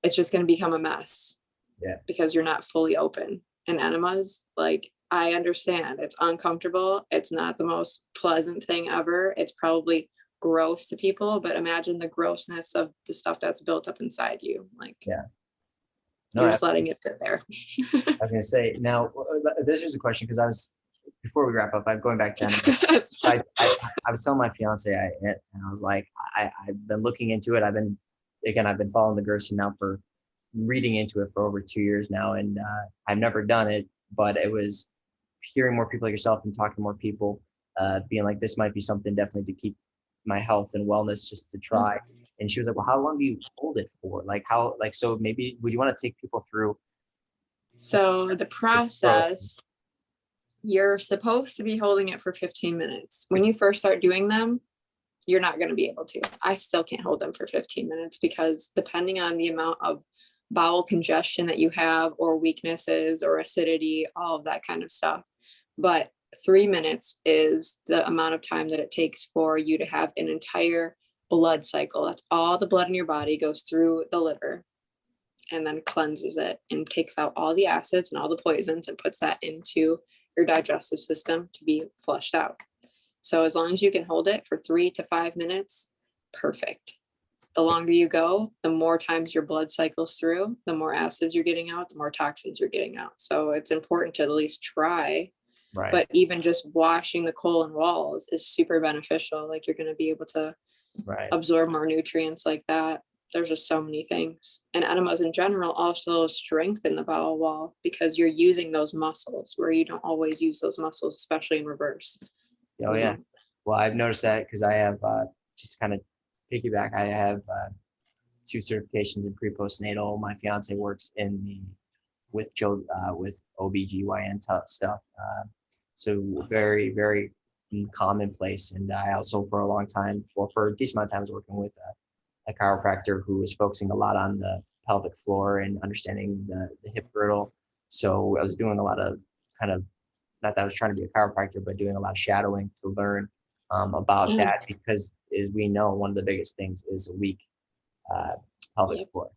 it's just going to become a mess. Yeah. Because you're not fully open. And enemas, like, I understand it's uncomfortable. It's not the most pleasant thing ever. It's probably gross to people, but imagine the grossness of the stuff that's built up inside you. Like, you're just letting it sit there. I was going to say, now, this is a question, because before we wrap up, I'm going back to enemas. I was telling my fiance, and I was like, I've been looking into it. I've been following the Gerson now for reading into it for over 2 years now. And I've never done it, but it was hearing more people like yourself and talking to more people, being like, this might be something definitely to keep my health and wellness, just to try. And she was like, well, how long do you hold it for? So maybe, would you want to take people through? So the process, you're supposed to be holding it for 15 minutes. When you first start doing them, you're not going to be able to. I still can't hold them for 15 minutes because depending on the amount of bowel congestion that you have, or weaknesses or acidity, all of that kind of stuff. But 3 minutes is the amount of time that it takes for you to have an entire blood cycle. That's all the blood in your body goes through the liver and then cleanses it and takes out all the acids and all the poisons and puts that into your digestive system to be flushed out. So as long as you can hold it for 3 to 5 minutes, perfect. The longer you go, the more times your blood cycles through, the more acids you're getting out, the more toxins you're getting out. So it's important to at least try. Right. But even just washing the colon walls is super beneficial. Like, you're going to be able to absorb more nutrients like that. There's just so many things. And enemas in general also strengthen the bowel wall because you're using those muscles where you don't always use those muscles, especially in reverse. Oh, yeah. Well, I've noticed that because I have, just to kind of piggyback, I have 2 certifications in pre-postnatal. My fiance works with OBGYN stuff. So very, very commonplace. And I also, for a long time, well, for a decent amount of time, I was working with a chiropractor who was focusing a lot on the pelvic floor and understanding the hip girdle. So I was doing a lot of kind of, not that I was trying to be a chiropractor, but doing a lot of shadowing to learn about that, because as we know, one of the biggest things is a weak pelvic floor.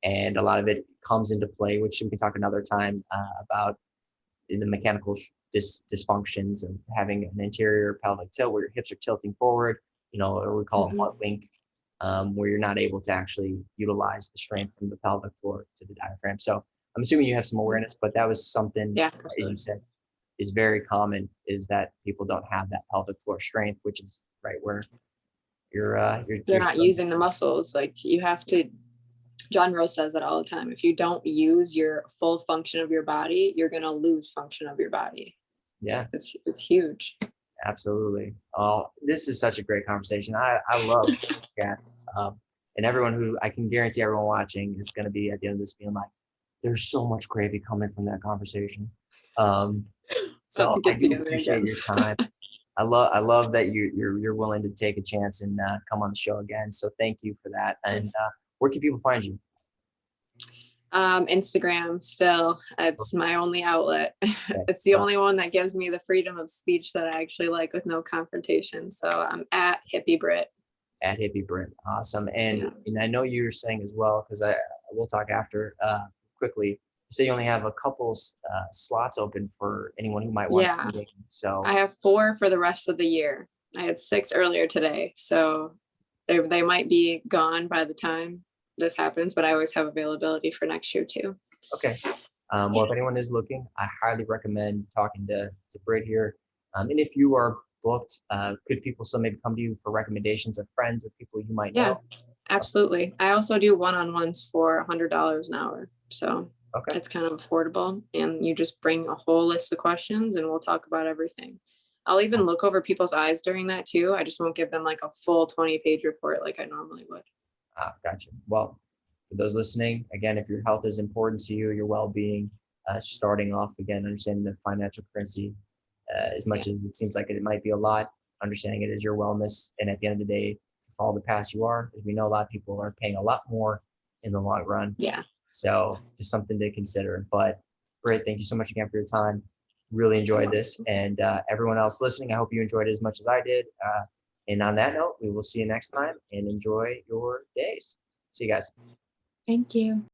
And a lot of it comes into play, which we can talk another time about the mechanical dysfunctions of having an anterior pelvic tilt where your hips are tilting forward, or we call it butt wink, where you're not able to actually utilize the strength from the pelvic floor to the diaphragm. So I'm assuming you have some awareness, but that was something, as you said, is very common, is that people don't have that pelvic floor strength, which is right where they're not using the muscles. Like you have to, John Rose says that all the time. If you don't use your full function of your body, you're going to lose function of your body. Yeah. It's huge. Absolutely. Oh, this is such a great conversation. I love that. And everyone who, I can guarantee everyone watching is going to be at the end of this being like, there's so much gravy coming from that conversation. So I do appreciate your time. I love that you're willing to take a chance and come on the show again. So thank you for that. And where can people find you? Instagram still. It's my only outlet. It's the only one that gives me the freedom of speech that I actually like, with no confrontation. So I'm at Hippy Britt. At Hippy Britt. Awesome. And I know you were saying as well, because we'll talk after quickly. You say you only have a couple slots open for anyone who might want to meet. So I have 4 for the rest of the year. I had 6 earlier today. So they might be gone by the time this happens, but I always have availability for next year too. Okay. Well, if anyone is looking, I highly recommend talking to Britt here. And if you are booked, could people still maybe come to you for recommendations of friends or people you might know? Absolutely. I also do one-on-ones for $100 an hour. So it's kind of affordable, and you just bring a whole list of questions and we'll talk about everything. I'll even look over people's eyes during that too. I just won't give them like a full 20-page report like I normally would. Gotcha. Well, for those listening, again, if your health is important to you, your well-being, starting off again, understanding the financial currency, as much as it seems like it might be a lot, understanding it is your wellness. And at the end of the day, if you follow the path you are, as we know, a lot of people are paying a lot more in the long run. So just something to consider. But Britt, thank you so much again for your time. Really enjoyed this. And everyone else listening, I hope you enjoyed it as much as I did. And on that note, we will see you next time, and enjoy your days. See you guys. Thank you.